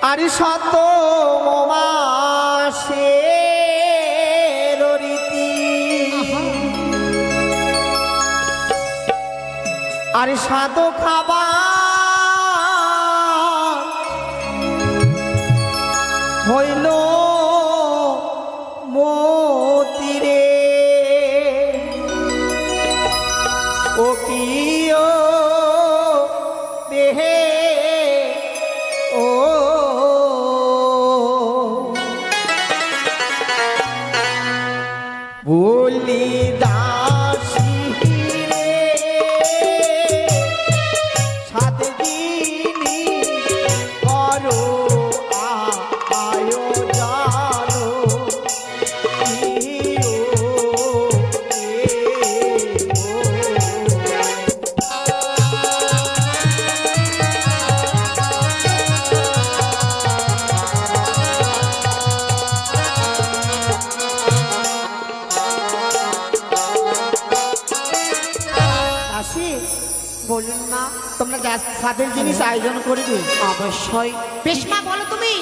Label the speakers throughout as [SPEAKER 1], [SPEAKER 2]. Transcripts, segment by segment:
[SPEAKER 1] আরে শত মাসের রীতি আরে স্বাদ খাবার হইল মতিরে ও কিও দেহে ও বলি দাসী রে সাত দিনি করো আয়োজনো
[SPEAKER 2] বলুন মা,
[SPEAKER 1] তোমরা সাদের জিনিস আয়োজন করবে?
[SPEAKER 2] অবশ্যই। বেশ মা, বলো তুমি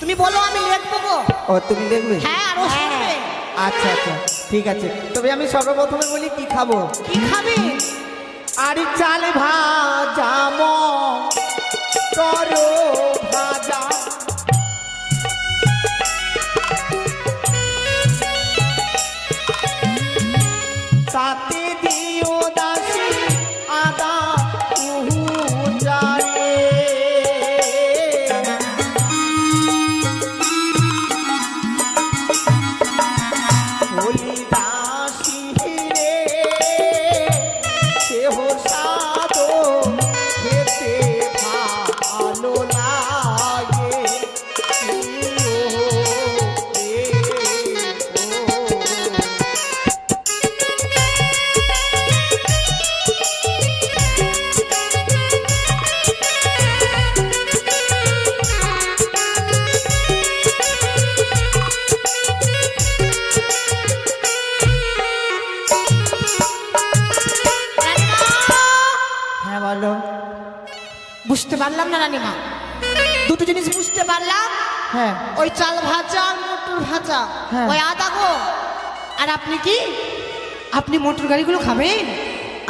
[SPEAKER 2] তুমি বলো, আমি লিখবো গো।
[SPEAKER 1] ও তুমি দেখবে?
[SPEAKER 2] হ্যাঁ, আরো শুনবে।
[SPEAKER 1] আচ্ছা আচ্ছা ঠিক আছে, তবে আমি সর্বপ্রথমে বলি কি খাবো।
[SPEAKER 2] কি খাবে?
[SPEAKER 1] আরে চাল ভাজা করো ভাজা তাতে দিও দাসী আদা উহুজারে বলি দাসী রে সেহ সাদো খেতে ভালো লাগে হ্যাঁ বলো।
[SPEAKER 2] বুঝতে পারলাম না রানীমা, দুটো জিনিস বুঝতে পারলাম।
[SPEAKER 1] হ্যাঁ
[SPEAKER 2] ওই চাল ভাজা আর মটর ভাজা,
[SPEAKER 1] হ্যাঁ।
[SPEAKER 2] ওই আদা গো। আর আপনি কি, আপনি মটর গাড়িগুলো খাবেন?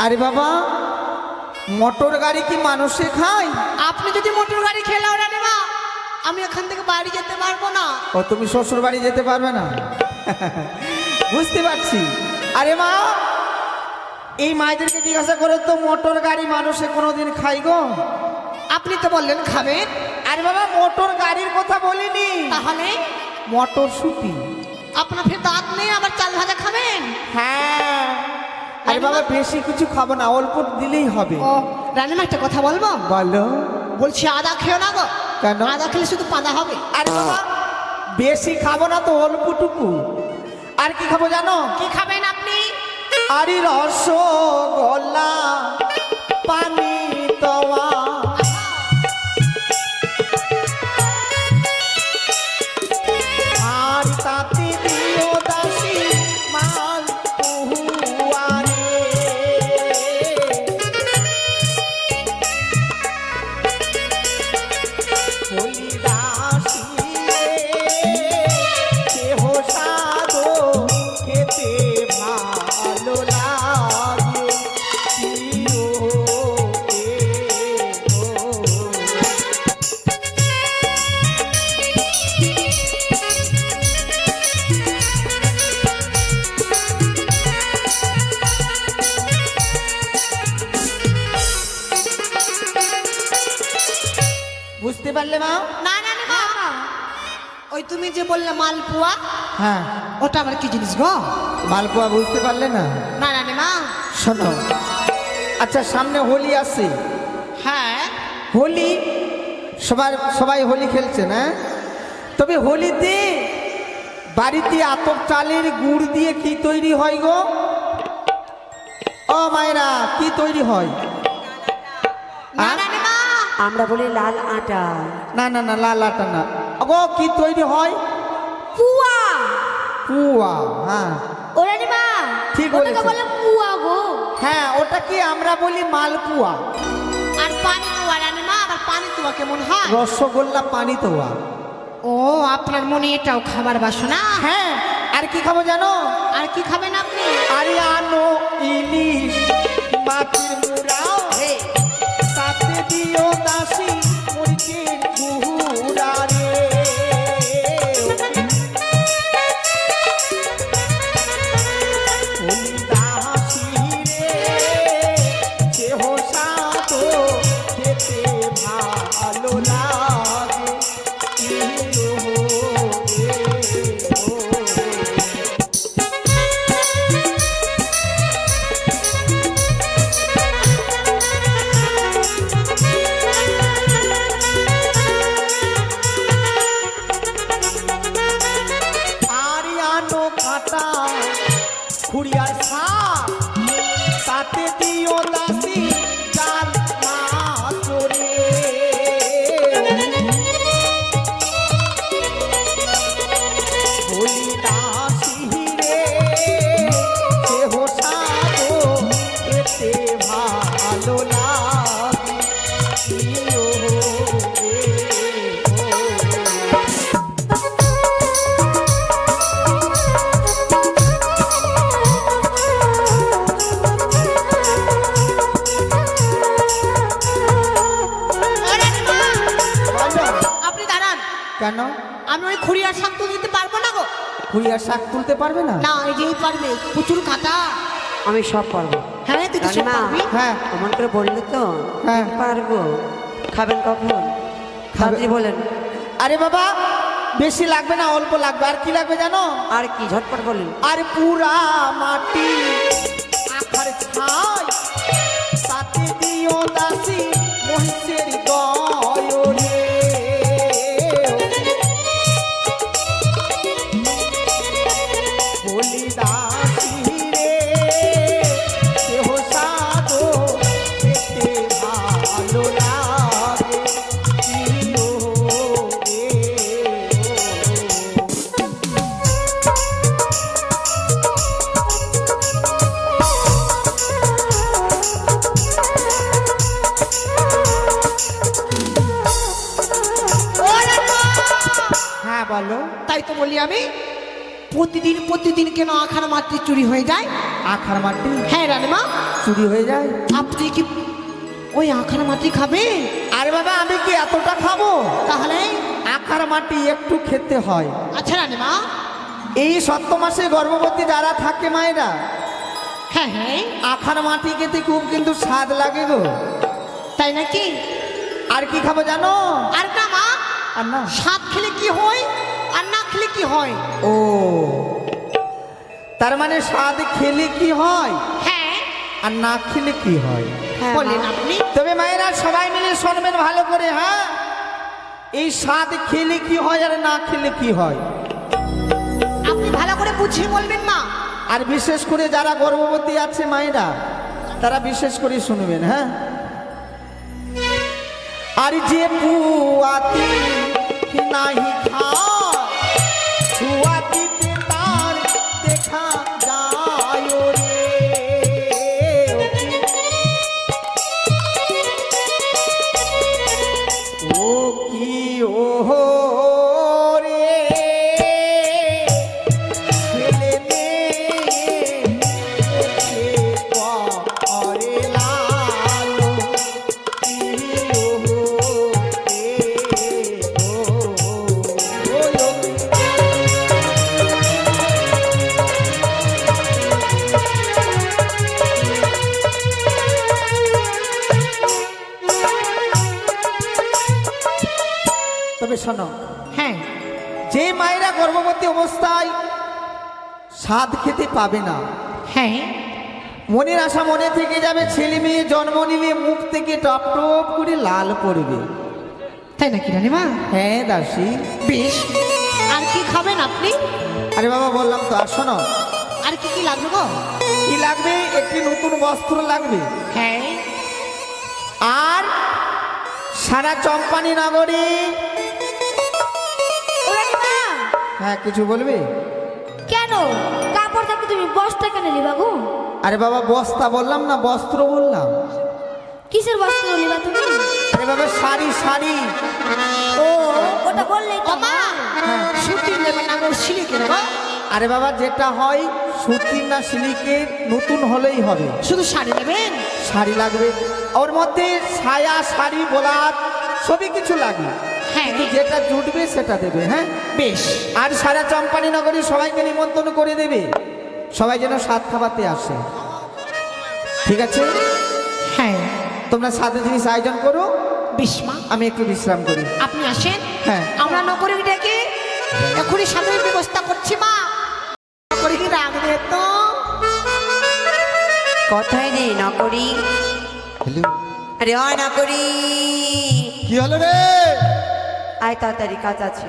[SPEAKER 1] আরে বাবা, মোটর গাড়ি কি মানুষে খায়?
[SPEAKER 2] আপনি যদি মটর গাড়ি খেলাও রানীমা, আমি এখান থেকে বাড়ি যেতে পারবো না।
[SPEAKER 1] ও তুমি শ্বশুর বাড়ি যেতে পারবে না? বুঝতে পারছি। আরে মা, এই মায়েদেরকে জিজ্ঞাসা করে তো মোটর গাড়ি মানুষে কোনোদিন খাই গো?
[SPEAKER 2] আপনি তো বললেন খাবেন।
[SPEAKER 1] আরে বাবা, মোটর গাড়ির কথা বলিনি,
[SPEAKER 2] তাহলে
[SPEAKER 1] মটর শুটি।
[SPEAKER 2] আপনার ফের দাঁত নেই, আবার চাল ভাজা খাবেন?
[SPEAKER 1] হ্যাঁ। আরে বাবা, বেশি কিছু খাবো না, অল্প দিলেই হবে।
[SPEAKER 2] ও রানীমা, একটা কথা বলবো?
[SPEAKER 1] বলো।
[SPEAKER 2] বলছি আদা খেও না গো।
[SPEAKER 1] কেন?
[SPEAKER 2] আদা খেলে শুধু পাদা হবে।
[SPEAKER 1] আরে বাবা, বেশি খাবো না তো, অল্পটুকু। আর কি খাবো জানো?
[SPEAKER 2] কি খাবেন আপনি?
[SPEAKER 1] আরে রসগোল্লা, পানি তোয়া, আর তাতে দিও দাসী মাল পুহুয়ারে বলি দাসী রে সেহ সাদো খেতে ভালো লাগে প্রিয় বুঝতে পারলে মা?
[SPEAKER 2] না রানীমা, ওই তুমি যে বললে মালপোয়া,
[SPEAKER 1] হ্যাঁ,
[SPEAKER 2] ওটা আবার কি জিনিস গো?
[SPEAKER 1] মালপোয়া বুঝতে পারলে না?
[SPEAKER 2] না রানীমা।
[SPEAKER 1] শোনো, আচ্ছা সামনে হোলি আসছে,
[SPEAKER 2] হ্যাঁ,
[SPEAKER 1] হোলি সবাই হোলি খেলছে না? তবে হোলিতে বাড়িতে আতপ চালের গুড় দিয়ে কি তৈরি হয় গো? ও মায়েরা, কি তৈরি হয়?
[SPEAKER 2] না রানীমা,
[SPEAKER 3] আমরা বলি লাল আটা।
[SPEAKER 1] না না না, লাল আটা না গো, কি তৈরি হয়?
[SPEAKER 3] পুয়া।
[SPEAKER 1] পুয়া, হ্যাঁ
[SPEAKER 3] ওরে মা,
[SPEAKER 1] ঠিক
[SPEAKER 3] ওটাকে
[SPEAKER 1] বলেছো।
[SPEAKER 3] বলে পুয়া গো।
[SPEAKER 1] হ্যাঁ, ওটা কি আমরা বলি মালপুয়া।
[SPEAKER 2] আর পানি পোয়া রানীমা, আবার আর পান্তুয়া কেমন হয়?
[SPEAKER 1] রসগোল্লা পানি তোয়া।
[SPEAKER 2] ও আপনার মনে এটাও খাবার বাসনা?
[SPEAKER 1] হ্যাঁ, আর কি খাবো জানো?
[SPEAKER 2] আর কি খাবেন আপনি?
[SPEAKER 1] আরে আনো ইলিশ মাছের মুড়াও, সাথে দিও দাসি মুরগির গুহুরা রে। ওই দাসি রে, দেহ সাতো খেতে ভালো লাগে। ইলো রে ও। আরিয়ানো কাটা খুড়িয়ার শাক, তাতে দিও দাসি চাল মাছরে। বলি দাসি রে, দেহ সাতো খেতে ভালো লাগে। ইলো রে ও।
[SPEAKER 2] আপনি দাঁড়ান।
[SPEAKER 1] কেন?
[SPEAKER 2] আমি ওই খুঁড়িয়ার শাক তো দিতে পারবো না গো।
[SPEAKER 1] খুড়িয়ার শাক তুলতে পারবে না?
[SPEAKER 2] না, এই যেই পারবে, প্রচুর কাটা।
[SPEAKER 3] আমি সব পারবো।
[SPEAKER 2] হ্যাঁ তুই তো সব
[SPEAKER 3] রানীমা,
[SPEAKER 2] পারবি।
[SPEAKER 1] হ্যাঁ
[SPEAKER 3] অমন করে বললে তো
[SPEAKER 1] হ্যাঁ।
[SPEAKER 3] পারবো। খাবেন কখন? খাবি বলেন।
[SPEAKER 1] আরে বাবা, বেশি লাগবে না, অল্প লাগবে। আর কি লাগবে জানো?
[SPEAKER 3] আর কি ঝটপট বলেন।
[SPEAKER 1] আর পুরা মাটি আখার ছাই, তাতে দিও দাসি মহিষের গয়রে। বলি দাসি রে, দেহ সাদো খেতে ভালো লাগে। ইলো রে ও। হ্যাঁ বলো।
[SPEAKER 2] তাই তো বলি আমি, প্রতিদিন প্রতিদিন কেন আখার মাটি চুরি হয়ে যায়?
[SPEAKER 1] আখার মাটি
[SPEAKER 2] হ্যাঁ রানীমা,
[SPEAKER 1] চুরি হয়ে যায়?
[SPEAKER 2] আপনি কি ওই আখার মাটি খাবে?
[SPEAKER 1] আরে বাবা, আমি কি এতটা খাবো?
[SPEAKER 2] তাহলে
[SPEAKER 1] আখার মাটি একটু খেতে হয়।
[SPEAKER 2] আচ্ছা রানীমা।
[SPEAKER 1] এই 7 মাসে গর্ভবতী যারা থাকে মায়েরা,
[SPEAKER 2] হ্যাঁ হ্যাঁ,
[SPEAKER 1] আখার মাটি খেতে খুব কিন্তু স্বাদ লাগে গো।
[SPEAKER 2] তাই নাকি?
[SPEAKER 1] আর কি খাবো জানো?
[SPEAKER 2] আর না মা,
[SPEAKER 1] আর না।
[SPEAKER 2] স্বাদ খেলে কি হয় আর না খেলে কি হয়?
[SPEAKER 1] ও, তার মানে স্বাদ খেলে কি হয়
[SPEAKER 2] হ্যাঁ,
[SPEAKER 1] আর না খেলে কি হয়?
[SPEAKER 3] হ্যাঁ,
[SPEAKER 2] বলেন
[SPEAKER 3] মা।
[SPEAKER 2] আপনি।
[SPEAKER 1] তবে মায়েরা সবাই মিলে শুনবেন ভালো করে। হ্যাঁ, এই স্বাদ খেলে কি হয় আর না খেলে কি হয়,
[SPEAKER 2] আপনি ভালো করে বুঝিয়ে বলবেন মা।
[SPEAKER 1] আর বিশেষ করে যারা গর্ভবতী আছে মায়েরা, তারা বিশেষ করে শুনবেন। হ্যাঁ, আর যে পুয়াতি নাহি খায়, পুয়াতিতে তার দেখা যায় রে। ও কি ও রে, ছেলে মেয়ে করে লালো। তবে শোনো,
[SPEAKER 2] হ্যাঁ
[SPEAKER 1] যে মায়েরা গর্ভবতী অবস্থায় স্বাদ খেতে পাবে না,
[SPEAKER 2] হ্যাঁ,
[SPEAKER 1] মনের আশা মনে থেকে যাবে, ছেলে মেয়ে জন্ম নিলে মুখ থেকে টপ টপ করে লাল পড়বে।
[SPEAKER 2] তাই নাকি রানীমা?
[SPEAKER 1] হ্যাঁ দাসী।
[SPEAKER 2] বেশ, আর কি খাবেন আপনি?
[SPEAKER 1] আরে বাবা বললাম তো। আর শোনো,
[SPEAKER 2] আর কি কি লাগবে গো?
[SPEAKER 1] কি লাগবে? একটি নতুন বস্ত্র লাগবে,
[SPEAKER 2] হ্যাঁ,
[SPEAKER 1] আর সারা চম্পানি নগরী।
[SPEAKER 3] ও রানীমা,
[SPEAKER 1] হ্যাঁ, কিছু বলবে?
[SPEAKER 3] কেন কাপড় থাকতে তুমি বস্তা কেন নিবা গো?
[SPEAKER 1] আরে বাবা, বস্তা বললাম না, বস্ত্র বললাম।
[SPEAKER 3] কিসের বস্ত্র নিবা তুমি?
[SPEAKER 1] আরে বাবা শাড়ি শাড়ি।
[SPEAKER 3] ও ওটা বললেই তো
[SPEAKER 2] মা সুতির নেবে না গো সিল্কের গো?
[SPEAKER 1] আরে বাবা যেটা হয় সুতির না সিল্কের নতুন হলেই হবে।
[SPEAKER 2] শুধু শাড়ি নেবেন?
[SPEAKER 1] শাড়ি লাগবে, ওর মধ্যে ছায়া শাড়ি গোলাপ সবই কিছু লাগবে।
[SPEAKER 2] হ্যাঁ
[SPEAKER 1] কিন্তু যেটা জুটবে সেটা দেবে। হ্যাঁ
[SPEAKER 2] বেশ।
[SPEAKER 1] আর সারা চম্পানি নগরী সবাইকে নিমন্ত্রণ করে দেবে, সবাই যেন স্বাদ খাওয়াতে আসে। ঠিক আছে,
[SPEAKER 2] হ্যাঁ
[SPEAKER 1] তোমরা সাথে জিনিস আয়োজন করো,
[SPEAKER 2] বেশ মা।
[SPEAKER 1] আমি একটু বিশ্রাম করি।
[SPEAKER 2] আপনি আসেন,
[SPEAKER 1] হ্যাঁ।
[SPEAKER 2] আমরা নকরি ডেকে এখনই সাথের ব্যবস্থা করছি মা। নকরি কি রাখবে তো?
[SPEAKER 4] কথাই রে নকরি। আরে ও নকরি,
[SPEAKER 5] কি হলো রে?
[SPEAKER 4] আয় তাড়াতাড়ি কাজ আছে।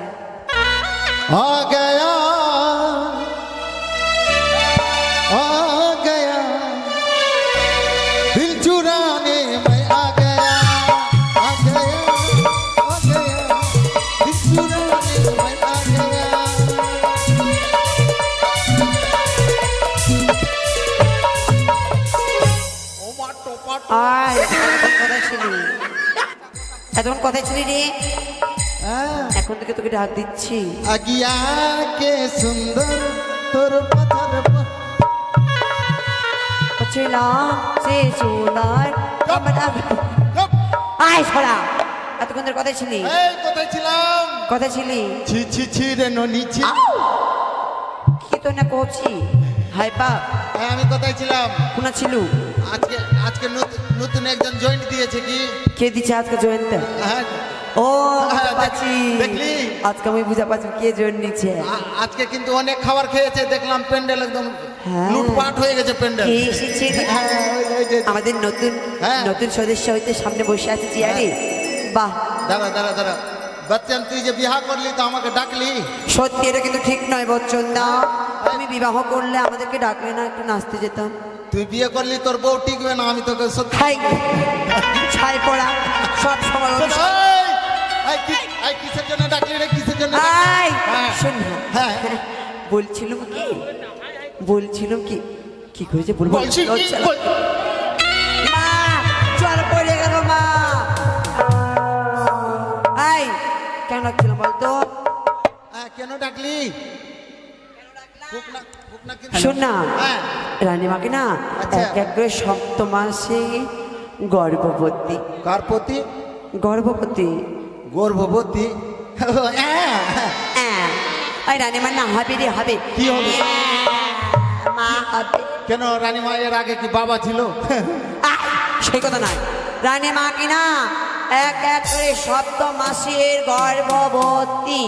[SPEAKER 5] आ गया दिल चुराने मैं आ गया दिल चुराने मैं आ गया।
[SPEAKER 4] আয় কোথায় ছিলি? এতক্ষণ কোথায় ছিলি রে? এখন থেকে তোকে ডাক দিচ্ছি।
[SPEAKER 5] अगिया के सुंदर तोर पत्थर
[SPEAKER 4] ছিলাম সে সোনার আমরা। আয় ছড়া, এতক্ষণ ধরে কোথায় ছিলি?
[SPEAKER 5] এই কোথায় ছিলাম?
[SPEAKER 4] কোথায় ছিলি?
[SPEAKER 5] ছি ছি ছি রে ননিছি।
[SPEAKER 4] কি তো না করছি? হাই বাপ,
[SPEAKER 5] আমি কোথায় ছিলাম?
[SPEAKER 4] কোনা ছিল?
[SPEAKER 5] আজকে আজকে নতুন একজন জয়েন্ট দিয়েছে কি?
[SPEAKER 4] কে দিচ্ছে আজকে জয়ন্ত?
[SPEAKER 5] হ্যাঁ,
[SPEAKER 4] ও বুঝা পাচ্ছি,
[SPEAKER 5] দেখলি?
[SPEAKER 4] আজকে আমি বুঝা পাচ্ছি কে জয়েন নিচ্ছে।
[SPEAKER 5] আজকে কিন্তু অনেক খাবার খেয়েছে, দেখলাম প্যান্ডেল একদম
[SPEAKER 4] হ্যাঁ।
[SPEAKER 5] লুটপাট হয়ে গেছে প্যান্ডেল।
[SPEAKER 4] কে এসেছে?
[SPEAKER 5] হ্যাঁ, ওই যে।
[SPEAKER 4] আমাদের নতুন
[SPEAKER 5] হ্যাঁ।
[SPEAKER 4] নতুন সদস্য হইতে সামনে বসে আছে চেয়ারে। বাহ,
[SPEAKER 5] দাঁড়া বচ্চন, তুই যে বিবাহ করলি তো আমাকে ডাকলি?
[SPEAKER 4] সত্যি এটা কিন্তু ঠিক নয় বচ্চন দা। তুমি বিবাহ করলে আমাদেরকে ডাকলে না, একটু নাচতে যেতাম।
[SPEAKER 5] তুই বিয়ে করলি তোর বউ টিকবে না, আমি তোকে সত্যি।
[SPEAKER 4] খাই ছাই পড়া সব সময়
[SPEAKER 5] কিসের জন্য ডাকলি রে? কিসের জন্য?
[SPEAKER 4] আয়
[SPEAKER 5] হ্যাঁ।
[SPEAKER 4] শোন না।
[SPEAKER 5] হ্যাঁ।
[SPEAKER 4] বলছিলাম কি কি করেছে বলবো?
[SPEAKER 5] বলছি কি?
[SPEAKER 4] চল। মা চল, পড়ে গেল মা। আয় কেন ডাকছিলাম বলতো?
[SPEAKER 5] কেন ডাকলি?
[SPEAKER 4] শোন না,
[SPEAKER 5] হ্যাঁ।
[SPEAKER 4] রানীমাকে না
[SPEAKER 5] আচ্ছা।
[SPEAKER 4] এক করে সপ্তম মাসে গর্ভবতী।
[SPEAKER 5] কার প্রতি?
[SPEAKER 4] গর্ভবতী।
[SPEAKER 5] গর্ভবতী?
[SPEAKER 4] আই রানীমা না হবে রে, হবে।
[SPEAKER 5] কি হবে?
[SPEAKER 4] মা হবে।
[SPEAKER 5] কেন রানীমা এর আগে কি বাবা ছিল?
[SPEAKER 4] সেই কথা নয়, রানীমা কি না এক করে সপ্তম মাসের গর্ভবতী।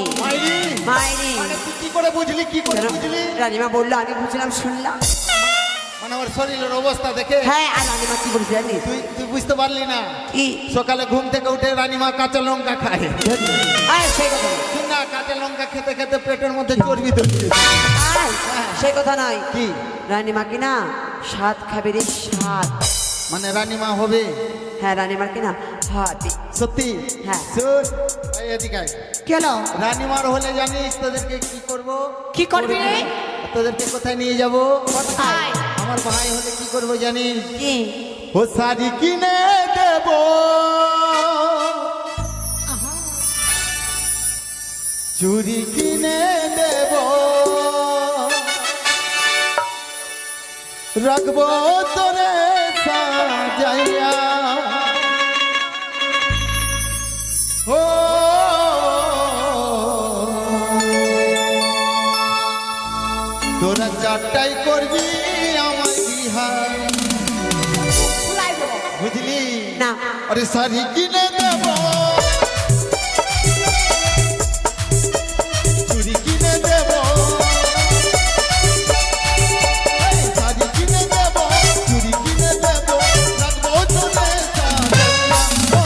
[SPEAKER 4] মাইরি
[SPEAKER 5] মানে তুই কি করে বুঝলি? কি করে
[SPEAKER 4] কেন?
[SPEAKER 5] বুঝলি?
[SPEAKER 4] রানীমা বললো, আমি বুঝলাম, শুনলাম।
[SPEAKER 5] মানে ওর শরীরের অবস্থা দেখে?
[SPEAKER 4] হ্যাঁ, আর রানীমা কি বলছে জানিস?
[SPEAKER 5] তুই বুঝতে পারলি না?
[SPEAKER 4] কি?
[SPEAKER 5] সকালে ঘুম থেকে উঠে রানীমা কাঁচা লঙ্কা খায়।
[SPEAKER 4] সেই কথা নয়।
[SPEAKER 5] শুন না, কাঁচা লঙ্কা খেতে খেতে পেটের মধ্যে চর্বি তৈরি হয়েছে।
[SPEAKER 4] সেই কথা নয়,
[SPEAKER 5] কি?
[SPEAKER 4] রানীমা কি না স্বাদ খাবে রে, স্বাদ।
[SPEAKER 5] মানে রানীমা হবে?
[SPEAKER 4] হ্যাঁ, রানীমা কি না হবে।
[SPEAKER 5] সত্যি?
[SPEAKER 4] হ্যাঁ।
[SPEAKER 5] শুন, এই এদিকে আয়।
[SPEAKER 2] কেন?
[SPEAKER 5] রানীমার হলে জানিস তোদেরকে কি করব?
[SPEAKER 2] কি করবি রে?
[SPEAKER 5] তোদেরকে কোথায় নিয়ে যাব?
[SPEAKER 2] কোথায়?
[SPEAKER 5] আমার ভাই হলে কি করব জানিস?
[SPEAKER 4] কি?
[SPEAKER 5] ও শাড়ি কিনে দেব, চুড়ি কিনে দেব, রাখবো তোরে সাজাইয়া। ও তোরা চারটাই করবি আমার বিহার, বুঝলি?
[SPEAKER 4] না।
[SPEAKER 5] আরে শাড়ি কিনে দেব, চুড়ি কিনে দেব, শাড়ি কিনে দেব, চুড়ি কিনে দেব, রাখবো তোরে সাজাইয়া।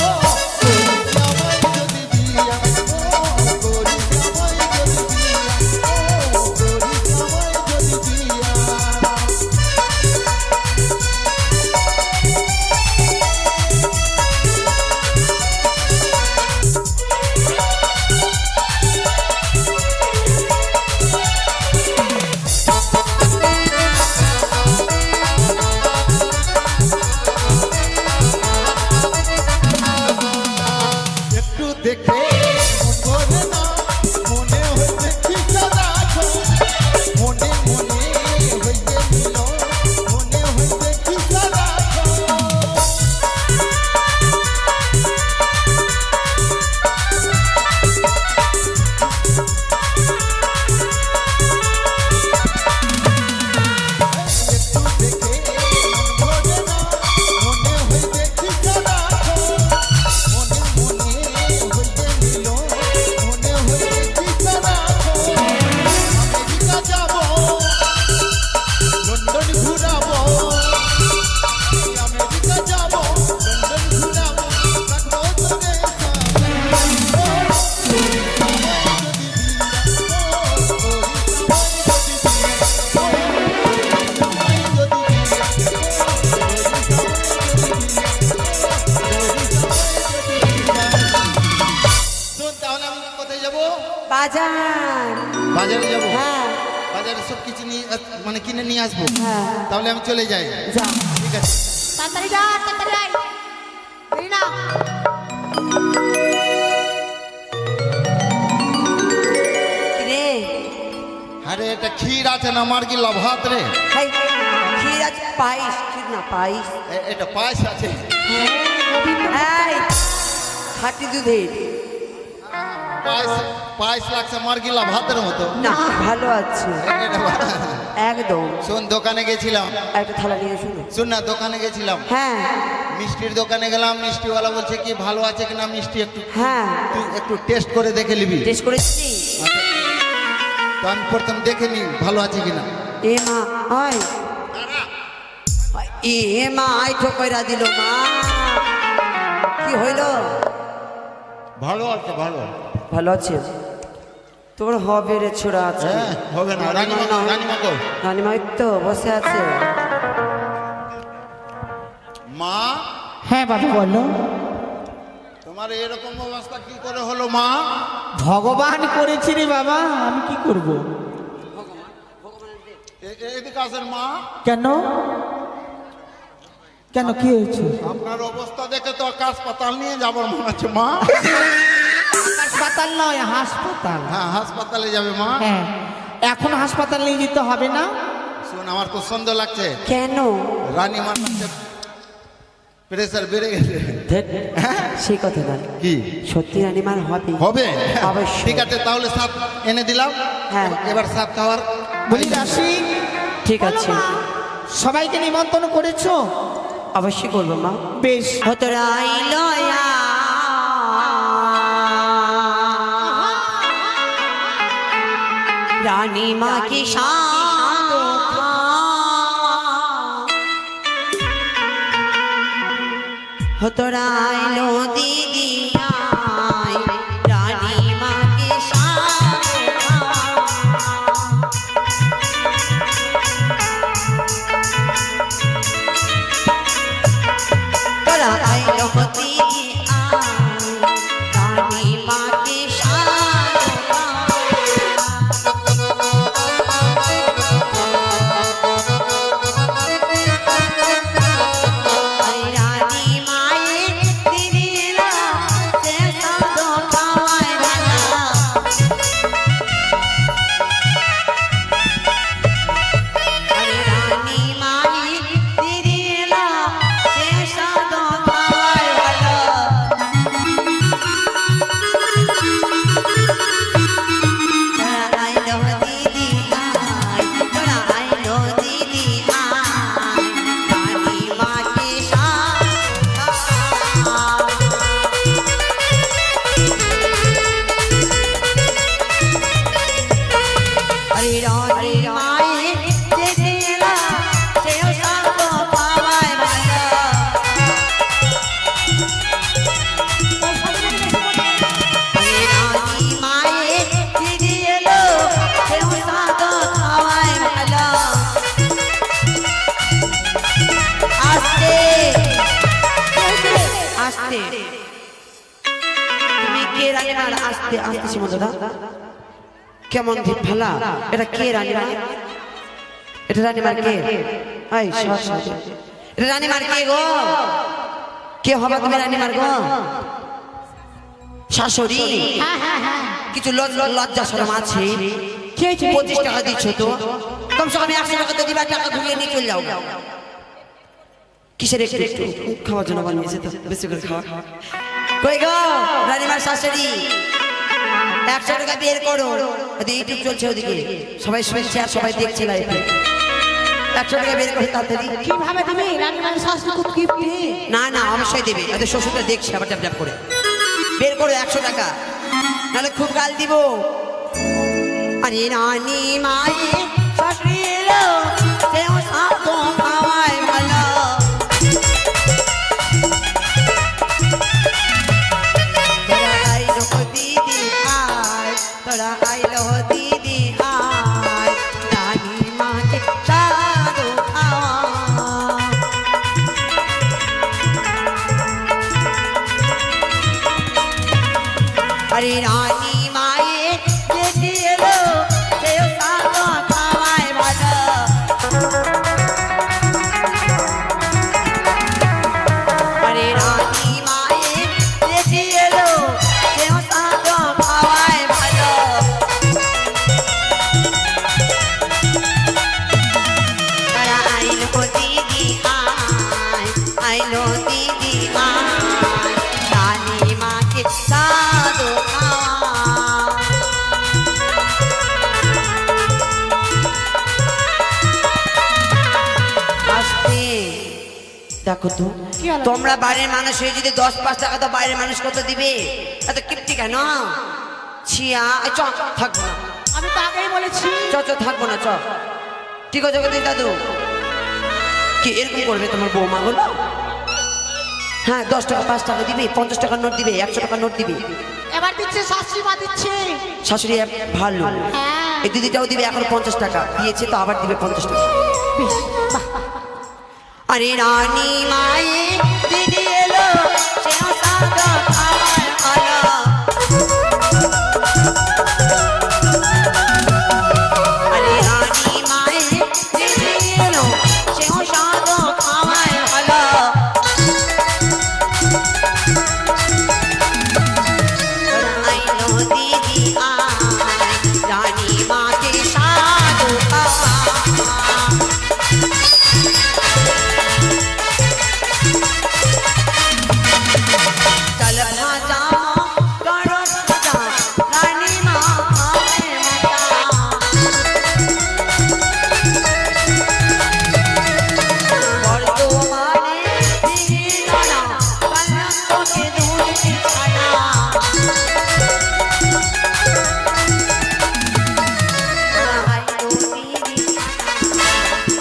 [SPEAKER 5] করিস আমায় যদি বিয়া, করিস আমায় যদি বিয়া, করিস আমায় যদি বিয়া।
[SPEAKER 4] বাজার।
[SPEAKER 5] বাজারে যাবো
[SPEAKER 4] হ্যাঁ
[SPEAKER 5] বাজারে সব কিছু নিয়ে মানে কিনে নিয়ে আসবো
[SPEAKER 4] হ্যাঁ
[SPEAKER 5] তাহলে আমি চলে যাই
[SPEAKER 4] যা।
[SPEAKER 5] ঠিক আছে
[SPEAKER 2] তাড়াতাড়ি যা, তাড়াতাড়ি আয়। এই না
[SPEAKER 4] রে
[SPEAKER 5] আরে এটা ক্ষীর আছে না আমার কি লাভাত রে
[SPEAKER 4] ভাই ক্ষীর আছে, পায়েস, ক্ষীর না পায়েস।
[SPEAKER 5] এটা পায়েস আছে
[SPEAKER 4] এই খাঁটি দুধের।
[SPEAKER 5] পায়েস পায়েস লাগছে আমার কি লাভাতের মতো
[SPEAKER 4] না ভালো আছে
[SPEAKER 5] এটা ভা-
[SPEAKER 4] একদম।
[SPEAKER 5] শোন দোকানে গেছিলাম
[SPEAKER 4] একটা থালা নিয়ে শুনে।
[SPEAKER 5] শোন না দোকানে গেছিলাম
[SPEAKER 4] হ্যাঁ
[SPEAKER 5] মিষ্টির দোকানে গেলাম মিষ্টিওয়ালা বলছে কি ভালো আছে কিনা মিষ্টি একটু
[SPEAKER 4] হ্যাঁ
[SPEAKER 5] তুই একটু টেস্ট করে দেখে নিবি
[SPEAKER 4] টেস্ট করেছি।
[SPEAKER 5] তো আমি প্রথম দেখে নি ভালো আছে কিনা
[SPEAKER 4] এ মা আয়, এ মা আয় ঠোকরা দিল মা। কি হইল?
[SPEAKER 5] ভালো আছে ভালো
[SPEAKER 4] ভালো আছে? তোর হবে রে ছোড়া আছে।
[SPEAKER 5] হ্যাঁ হবে না রানীমা রানীমা কো
[SPEAKER 4] রানিমা এই তো বসে আছে।
[SPEAKER 5] মা
[SPEAKER 1] হ্যাঁ বাবা বলো।
[SPEAKER 5] তোমার এরকম অবস্থা কি করে হলো মা
[SPEAKER 1] ভগবান করেছি রে বাবা, আমি কি করব?
[SPEAKER 5] এদিকে আসেন মা
[SPEAKER 1] কেন কেন কি হয়েছে?
[SPEAKER 5] আপনার অবস্থা দেখে তো হাসপাতাল নিয়ে যাবার মনে হচ্ছে মা
[SPEAKER 1] হাসপাতাল নয় হাসপাতাল।
[SPEAKER 5] হ্যাঁ হাসপাতালে যাবে মা
[SPEAKER 1] হ্যাঁ এখন হাসপাতাল নিয়ে যেতে হবে না।
[SPEAKER 5] শোন আমার তো সন্দেহ লাগছে
[SPEAKER 4] কেন?
[SPEAKER 5] রানীমার প্রেসার বেড়ে গেছে
[SPEAKER 4] ধ্যাৎ, সেই কথা না।
[SPEAKER 5] কি
[SPEAKER 4] সত্যি রানিমার হবে?
[SPEAKER 5] হবে
[SPEAKER 4] অবশ্যই।
[SPEAKER 5] ঠিক আছে তাহলে সাপ এনে দিলাম
[SPEAKER 4] হ্যাঁ।
[SPEAKER 5] এবার সাপ খাওয়ার
[SPEAKER 1] বলি রাশি,
[SPEAKER 4] ঠিক আছে,
[SPEAKER 1] সবাইকে নিমন্ত্রণ করেছো?
[SPEAKER 4] অবশ্যই করবো মা।
[SPEAKER 1] বেশ,
[SPEAKER 4] হতরাই লয়া রানীমা কি হতরাইলো দিদি আয়, রানীমা কি তোরা আইলো দিদি আয়, রানীমা কি আস্তে আস্তে সীমন্তদা কেমন ধীপ ভালা। এটা কে রানীমা? এটা রানীমার কে? এই এটা রানীমার কে গো? কে হবে তুমি রানীমার গো? শাশুড়ি? কিছু লজ্জা শরম আছে? 25 টাকা দিচ্ছ তো, কমসে কম 100 টাকা তো দিবা, টাকা ঘুরিয়ে নিয়ে চলে যাও। কিসের একটু একটু খাওয়ার জন্য বানিয়েছে তো, বেশি করে খাওয়া। কই গো রানীমার শাশুড়ি, 100 টাকা বের করো। ইউটিউব চলছে ওদিকে, সবাই শুনছে আর সবাই দেখছে লাইভে। 100 টাকা বের করে তাড়াতাড়ি।
[SPEAKER 2] কিভাবে তুমি রানীমার শাশুড়ি গিফট?
[SPEAKER 4] না না অবশ্যই দেবে, ওদের শ্বশুরটা দেখছে আবার ট্যাপ ট্যাপ করে। বের করো 100 টাকা, নাহলে খুব গাল দিব। আরে রানী মায়ে শাশুড়ি এলো, সেও সাতো খাওয়ায় ভালো। তোরা আইলো দিদি আয়, তোরা আইলো দিদি আয়, রানী মাকে সাতো খাওয়া। আরে রানী মায়ে দেখো তো
[SPEAKER 2] কি হলো?
[SPEAKER 4] তোমরা বাইরের মানুষ হয়ে যদি 10-5 টাকা তো বাইরের মানুষ কত দিবে? এত কিপ্টি কেন? ছিয়া চ থাকবো না,
[SPEAKER 2] আমি তো আগেই বলেছি।
[SPEAKER 4] চ থাকবো না, চ। ঠিক আছে জগদীশ দাদু, কি এরকম করবে তোমার বৌমা গুলো? হ্যাঁ 10 টাকা 5 টাকা দিবে, 50 টাকার নোট দিবে, 100 টাকার নোট দিবে।
[SPEAKER 2] এবার দিচ্ছে শাশুড়ি মা দিচ্ছে।
[SPEAKER 4] শাশুড়ি ভালো,
[SPEAKER 2] হ্যাঁ
[SPEAKER 4] এই দিদিটাও দিবে এখন 50 টাকা দিয়েছে, তো আবার দিবে 50 টাকা।
[SPEAKER 2] বেশ, বাহ।
[SPEAKER 4] আরে রানী মায়ে দিদি এলো, সেও সাদর আমার আলা। আরে রানী মায়ে দিদি এলো, সেও সাদর আমার আলা। আইলো দিদি আয়, রানী মাকে সাধু चल भाजा करो सजा, रानी माँ आवे मजा। बर्तमाने दीदी नाना, कलंकों के दूध की छाना।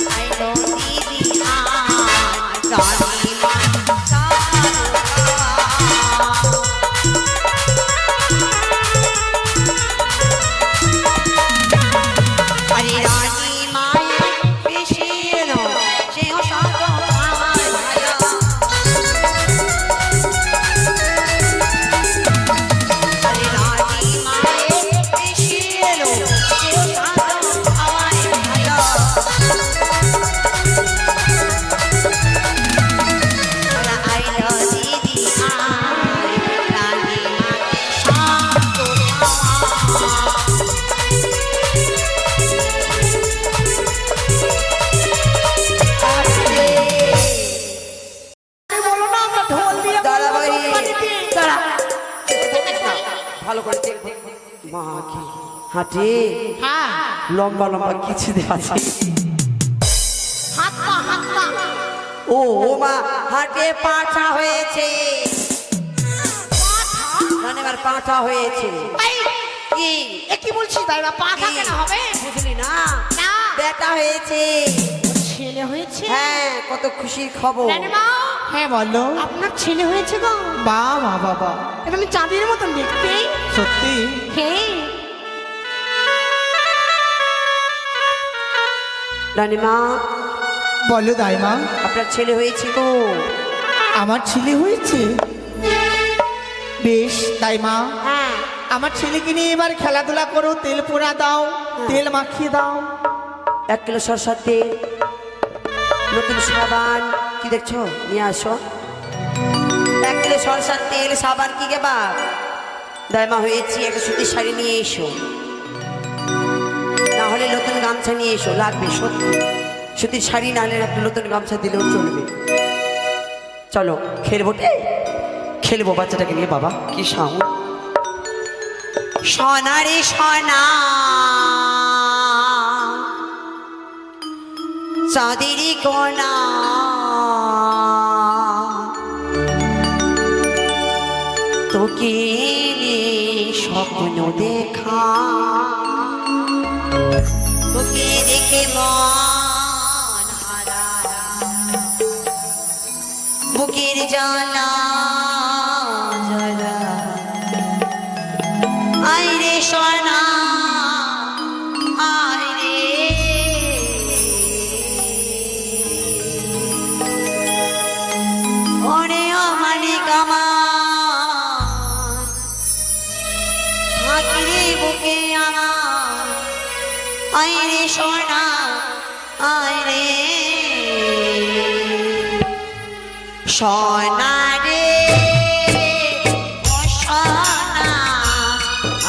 [SPEAKER 4] I know दीदी आज, रानी माँ আরে রানী মায়ে বেশি এলো, সেও সাদর আমার ভায়া। আরে রানী মায়ে বেশি এলো, সেও সাদর আমার ভায়া। আইলো দিদি আয়, রানী মাকে সাদর
[SPEAKER 2] বলো না আমরা ঢোল দিয়ে
[SPEAKER 4] দাঁড়া
[SPEAKER 2] বলবো
[SPEAKER 4] ভাই,
[SPEAKER 2] কোম্পানিতে।
[SPEAKER 4] দাঁড়া। ভালো করে দেখ, মা কি হাঁটে,
[SPEAKER 2] হ্যাঁ
[SPEAKER 4] লম্বা লম্বা কিছু আছে।
[SPEAKER 2] হাত পা
[SPEAKER 4] ও মা হাটে পাঁঠা হয়েছে, মানে আমার পাঁঠা হয়েছে।
[SPEAKER 2] এই,
[SPEAKER 4] কি
[SPEAKER 2] এ কি বলছিস তাই বা পাখা কেন হবে?
[SPEAKER 4] বুঝলি না?
[SPEAKER 2] না
[SPEAKER 4] বেটা হয়েছে।
[SPEAKER 2] ছেলে হয়েছে?
[SPEAKER 4] হ্যাঁ কত খুশির খবর।
[SPEAKER 2] রানীমা,
[SPEAKER 1] হ্যাঁ বলো।
[SPEAKER 2] আপনার ছেলে হয়েছে গো।
[SPEAKER 1] বা মা বাবা,
[SPEAKER 2] এটা আমি চাঁদের মতন দেখতে।
[SPEAKER 1] সত্যি?
[SPEAKER 2] হ্যাঁ
[SPEAKER 4] রানীমা,
[SPEAKER 1] বলো দাইমা,
[SPEAKER 4] আপনার ছেলে হয়েছে তো?
[SPEAKER 1] আমার ছেলে হয়েছে? বেশ দাইমা,
[SPEAKER 4] হ্যাঁ
[SPEAKER 1] আমার ছেলেকে নিয়ে এবার খেলাধুলা করো, তেল পোড়া দাও, তেল মাখিয়ে দাও।
[SPEAKER 4] 1 কিলো সরষের তেল, নতুন সাবান, কি দেখছো নিয়ে আসো। 1 কিলো সরষের তেল, সাবান, কি গে বাপ? দাইমা হয়েছি, একটা সুতির শাড়ি নিয়ে এসো, না হলে নতুন গামছা নিয়ে এসো, লাগবে সত্যি। সুতির শাড়ি না হলে একটা নতুন গামছা দিলেও চলবে। চলো খেলবো, খেলবো বাচ্চাটাকে নিয়ে। বাবা কি সাউন্ড! সোনা রে সোনা, চাঁদেরই কোনা, তোকে স্বপ্ন দেখা, তোকে দেখে মন হারা, বুকের জ্বালা জ্বালা। আয় রে সোনা আয় রে, ওরে আমারে কামান, থাকিরে বুকে আমার। আয় রে সোনা আয় রে, সোনা রে ও সোনা,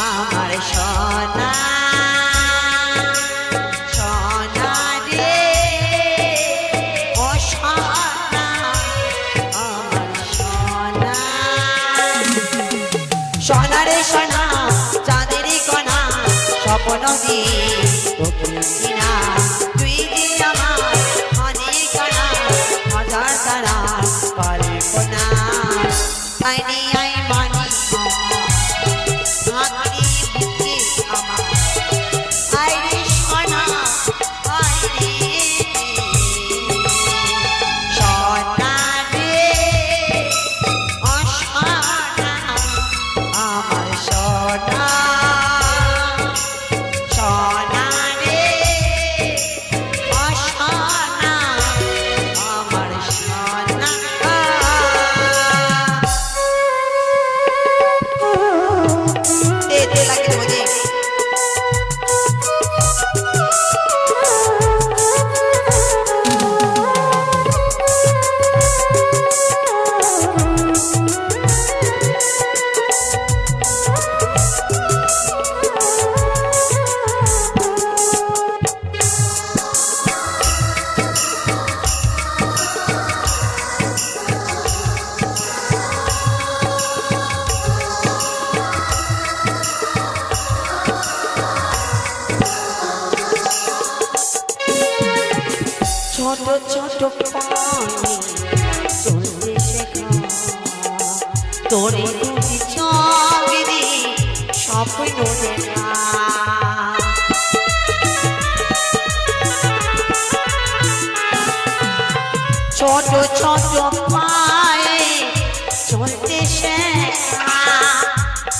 [SPEAKER 4] আমার সোনা, সোনা রে ও সোনা, আমার সোনা। সোনা রে সোনা, চাঁদেরই কোনা, স্বপ্ন দিয়ে তোকে কিনা, তুই যে আমার অনেক কানা, হাজার তারা ছোট ছোট পানি চলতে শেখা তোরে দুটি চোখ দিয়ে স্বপ্ন দেখা ছোট ছোট পায়ে চলতে শেখা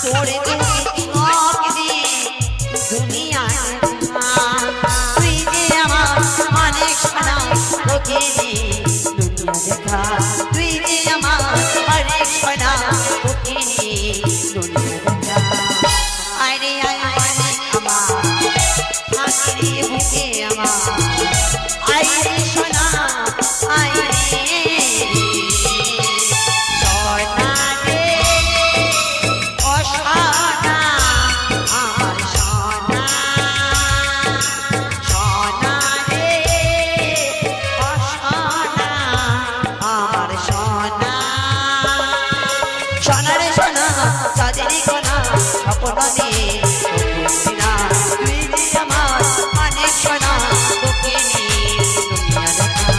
[SPEAKER 4] তোরে দুটি চোখ দিয়ে দুনিয়া দেখা তুই যে আমার অনেক সোনা প্রতিদিন দুনিয়া দেখা তুই যে আমার অনেক সোনা প্রতিদিন দুনিয়া দেখা আরে আয় মানে আমার হাসি বুকে আমার আরে সোনা আরে সোনা রে ও সোনা আমার সোনা সোনা রে ও সোনা আমার সোনা সোনা রে সোনা চাঁদেরই কোনা স্বপ্ন দিয়ে না তুই যে আমার অনেক সোনা তোকে নিয়ে দুনিয়া দেখা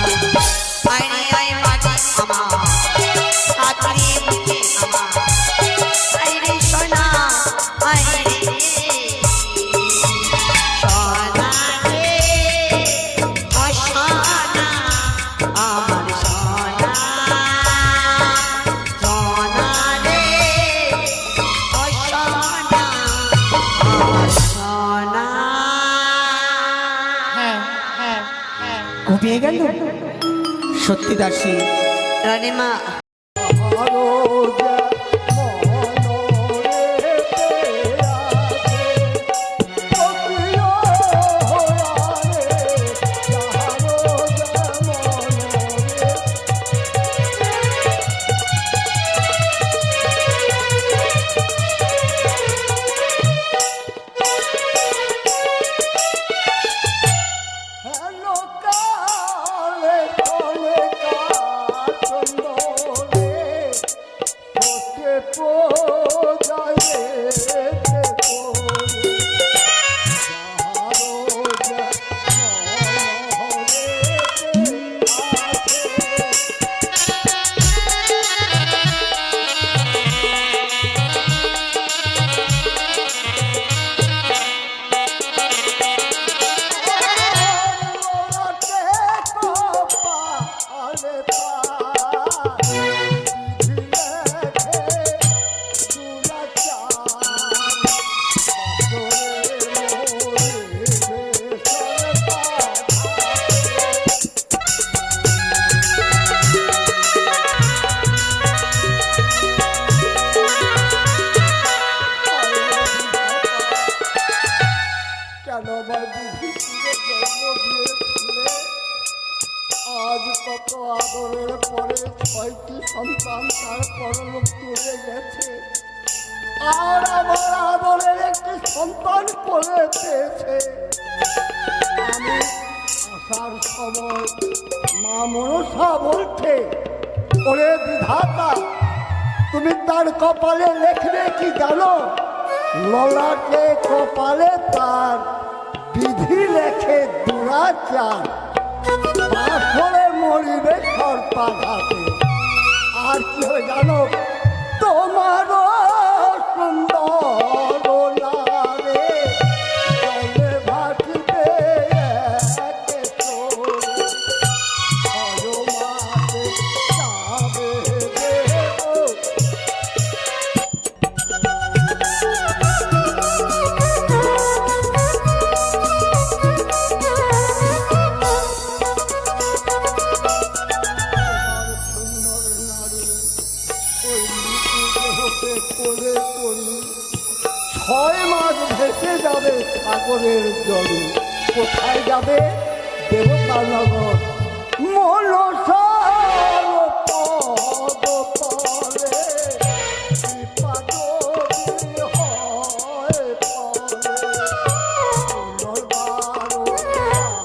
[SPEAKER 4] আয় আয় মাঝে আমার হাতড়ি বুকে আমার আয় রে সোনা আয় রে সোনা রে ও সোনা আমার সোনা সোনা রে ও সোনা আমার সোনা
[SPEAKER 1] ঘুমিয়ে গেল সত্যি দাসী
[SPEAKER 4] রানীমা
[SPEAKER 6] কেন আমার বিভীষণকে জন্ম দিয়েছিলে? আজ কত আদরের পরে 6টি সন্তান তার পরলোক চলে গেছে, আর আমার আদরের একটি সন্তান করে পেয়েছে। আমি আসার সময় মা মনসা বলছে, ওরে বিধাতা, তুমি তার কপালে লিখবে কি জানো? ললাটে কপালে তার বিধি লেখে দুরাচার, পাথরে মরিবে সর্পাঘাতে। আর কি হয় জানো? তোমারও সুন্দর নারে জলে ভাসিবে একে তোরে, মাতে যাবে দেব। সুন্দর নারী ওই মৃত্যু দেহকে কোলে করি ভেসে যাবে সাগরের জলে। কোথায় যাবে? দেবতানগর মনসার পদতলে। কৃপা যদি হয় তলে, পুনর্বার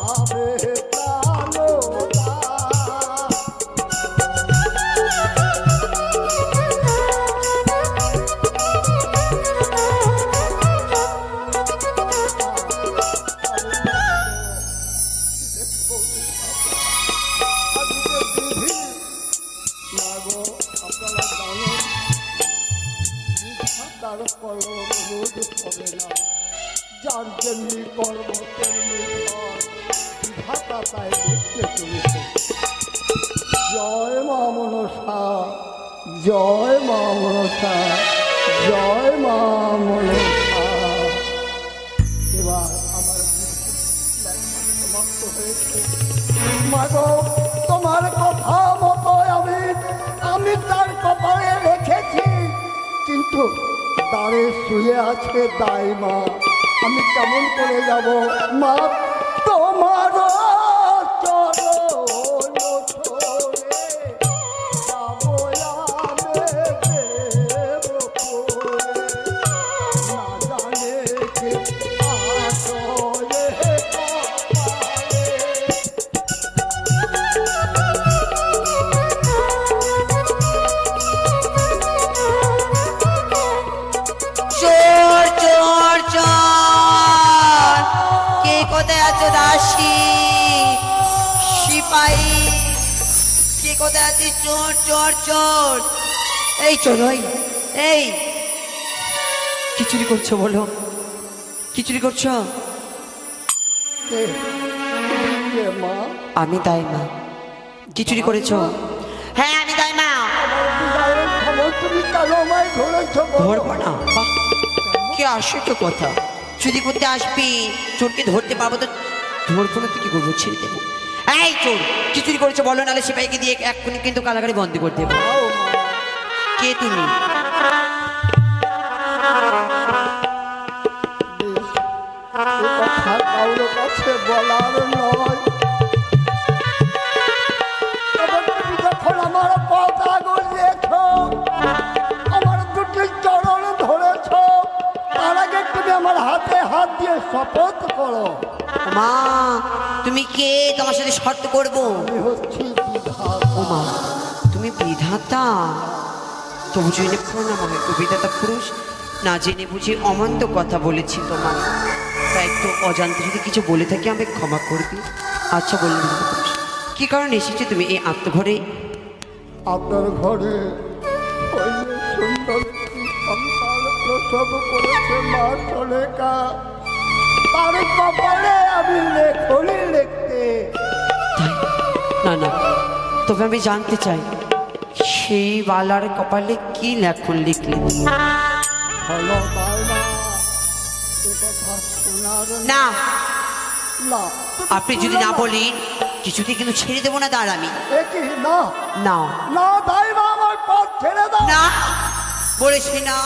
[SPEAKER 6] পাবে প্রাণদান। যার জন্য কর্ম তেমনি ফল, বিধাতা তাই দেখতে চলেছে। জয় মা মনসা, জয় মা মনসা, জয় মা মনসা। এবার আমার সমাপ্ত হয়েছে। মাগো, তোমার কথা মতো আমি তার কপালে রেখেছি, কিন্তু তারে শুয়ে আছে দাইমা। আমি কেমন করে যাব মা তোমার চরণ ধরে? যাবো আমি দেবপুরে, না জানে কে আসলে কপালে।
[SPEAKER 4] চোর চোর চোর, কে কোথায় আছো? দাসী, সিপাহী, কে কোথায় আছে? চোর চোর চোর। এই চোর, এই কি চুরি করছো বলো? কি চুরি করছো?
[SPEAKER 6] কে মা?
[SPEAKER 4] আমি তাই মা। কি চুরি করেছো? হ্যাঁ আমি তাই মা।
[SPEAKER 6] বিদায়ের খবর তুমি কেন আমায় ধরেছ?
[SPEAKER 4] ধরবো না? বাহ, কি আশ্চর্য কথা! চুরি করতে আসবি, চোরকে ধরতে পারবো তো ধরবো না? তুই কি করবো? ছেড়ে দেবো। এই চোর, কি চুরি করেছো বলো, নাহলে সিপাহীকে দিয়ে এক্ষুনি কিন্তু কারাগারে বন্দি করে দেবো। কে তুমি?
[SPEAKER 6] কথা কারোর কাছে বলার নয়। এবার তুমি যখন আমার পথ আগলিয়েছ, আমার দুটি চরণ ধরেছ, তার আগে তুমি আমার হাতে হাত দিয়ে শপথ করো।
[SPEAKER 4] মা, তুমি কে? তোমার সাথে শর্ত করবো?
[SPEAKER 6] আমি হচ্ছি বিধাতা।
[SPEAKER 4] ও মা, তুমি বিধাতা? তবু জেনে প্রণাম হয় তো, বিধাতা পুরুষ না জেনে বুঝে অমান্ত কথা বলেছি তোমার, তাই একটু অজান্তে যদি কিছু বলে থাকি আমি ক্ষমা করবি। আচ্ছা বললেন বিধাতা পুরুষ, কি কারণে এসেছো তুমি এই আত্মঘরে?
[SPEAKER 6] আপনার ঘরে ওই যে সুন্দর একটি সন্তান প্রসব করেছে মা চলেকা, তার কপালে আমি লেখনি লিখতে।
[SPEAKER 4] তাই? না না, তবে আমি জানতে চাই সেই বালার কপালে কি লেখন লিখলে?
[SPEAKER 6] হলো বাবা, এ কথা শোনার
[SPEAKER 4] না,
[SPEAKER 6] না।
[SPEAKER 4] আপনি যদি না বলেন কিছুতেই কিন্তু ছেড়ে দেবো না দাঁড় আমি।
[SPEAKER 6] এ কি? না
[SPEAKER 4] না
[SPEAKER 6] না, তাই মা আমার পথ ছেড়ে দাও।
[SPEAKER 4] না বলেছি না,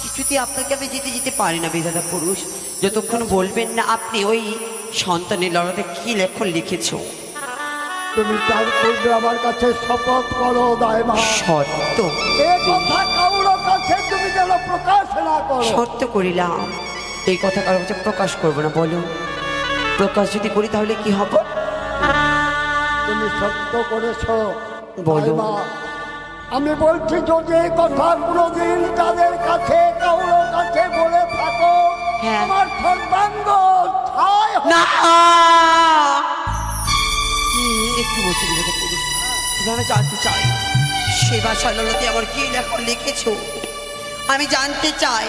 [SPEAKER 4] কিছুতেই আপনাকে আমি যেতে পারি না বিধাতা পুরুষ, যতক্ষণ বলবেন না আপনি ওই সন্তানের লড়াতে কি লেখন লিখেছ।
[SPEAKER 6] তুমি তার পূর্বে আমার কাছে শপথ করো দাইমা,
[SPEAKER 4] সত্য
[SPEAKER 6] এ কথা কারোর কাছে তুমি যেন প্রকাশ না করো।
[SPEAKER 4] সত্য করিলাম, এই কথা কারো কাছে প্রকাশ করবো না। বলো, প্রকাশ যদি করি তাহলে কি হবে?
[SPEAKER 6] তুমি সত্য করেছো
[SPEAKER 4] বলো।
[SPEAKER 6] দাইমা। আমি বলছি যদি এই কথা কোনোদিন তাদের কাছে কারোর কাছে বলে থাকো,
[SPEAKER 4] হ্যাঁ।
[SPEAKER 6] আমার সর্বাঙ্গ ছাই হবে।
[SPEAKER 4] না, একটু বলছি বিধাতা পুরুষ, তুমি আমি জানতে চাই সেই বাসার লড়াতে আমার কি লেখন লিখেছো, আমি জানতে চাই।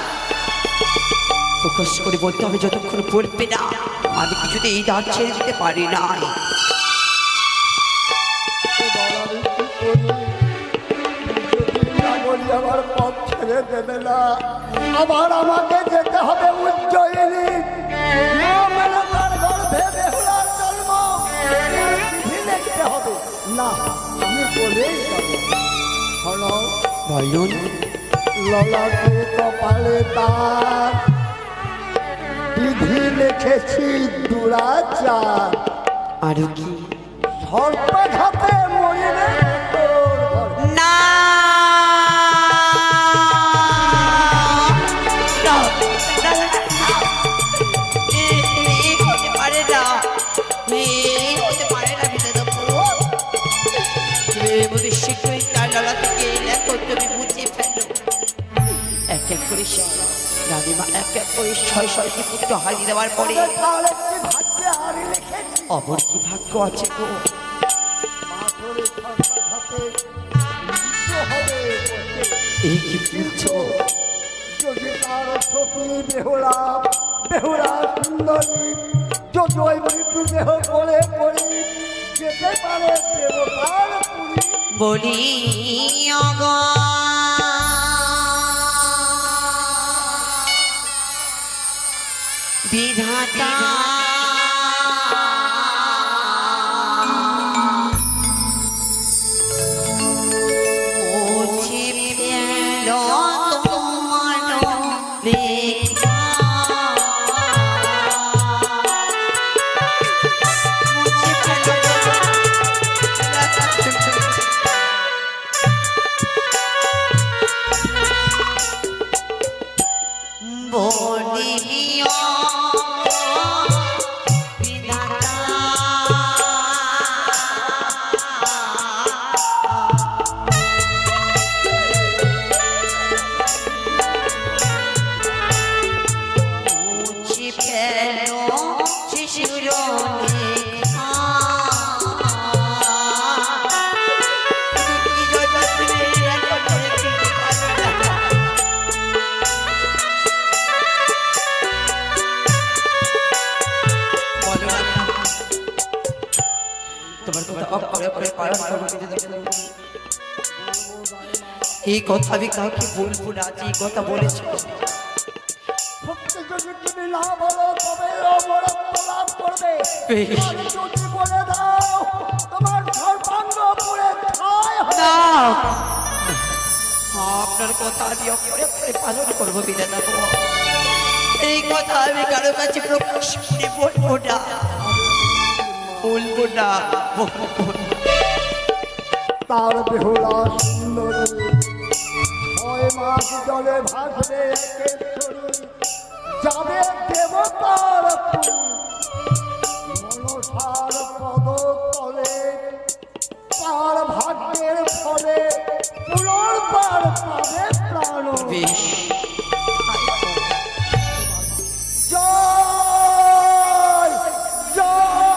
[SPEAKER 4] প্রকাশ করে বলতে হবে যতক্ষণ পড়বে না আমি কিছুতে এই দাঁত ছেড়ে দিতে পারি না।
[SPEAKER 6] বলার কি করি? যদি না বলি আমার পথ ছেড়ে দেবে না, আবার আমাকে যেতে হবে উজ্জয়িনী। মেনকার গর্ভে বেহুলার জন্ম, বিধি লিখতে হবে। না, আমি বলেই যাবো। শোনো,
[SPEAKER 4] বলুন।
[SPEAKER 6] ললাটে কপালে তার বিধি লিখেছি দুরাচার,
[SPEAKER 4] আরো কি?
[SPEAKER 6] সর্পঘাতে মরিলে তোর ঘরে।
[SPEAKER 4] না না, না, না, না। হতে পারে না, হতে পারে না বিধাতা পুরুষ। তুমি আমাদের শীঘ্রই তার লড়া থেকে দেখো, তুমি বুঝে ফেলো। এক এক করে রানীমা এক এক করে ছয়টি পুত্র হারিয়ে দেওয়ার পরে
[SPEAKER 6] তার একটি ভাগ্যে হারি লিখেছি,
[SPEAKER 4] অমর কি ভাগ্য আছে গো।
[SPEAKER 6] পাথরে সর্পঘাতে মৃত্যু হবে বটে।
[SPEAKER 4] এই কি বলছো?
[SPEAKER 6] যদি তার সতী বেহুলা বেহুলা সুন্দরী যদি ওই মৃত্যুদেহ করে করে যেতে পারে দেবতার পুরী।
[SPEAKER 4] বলি অগ বিধাতা মুছে ফেল তোমার লেখা। মুছে ফেল বলিও বিধাতা মুছে ফেল শিশুর লেখা। কি জন্য তুমি এত করে তোমার কথা অক্ষরে অক্ষরে পালন করবো। এই কথা আমি কাউকে বলবো না, যে এই কথা বলেছো।
[SPEAKER 6] সত্যি যদি তুমি না বলো তবে অমরত্ব লাভ করবে।
[SPEAKER 4] বেশ।
[SPEAKER 6] আর যদি বলে দাও তোমার সর্বাঙ্গ পুড়ে ছাই হবে।
[SPEAKER 4] না, আপনার কথা আমি অক্ষরে অক্ষরে পালন করবো বিধাতা গো। এই কথা আমি কারো কাছে প্রকাশ করে বলবো না, বলবো না, বলবো না।
[SPEAKER 6] তার বেহুলা সুন্দরী 6 মাস জলে ভাসবে একেশ্বরী, যাবে দেবতার পুরী। মনসার পদতলে তার ভাগ্যের ফলে পুনর্বার পাবে প্রাণ।
[SPEAKER 4] বেশ,
[SPEAKER 6] জয় জয়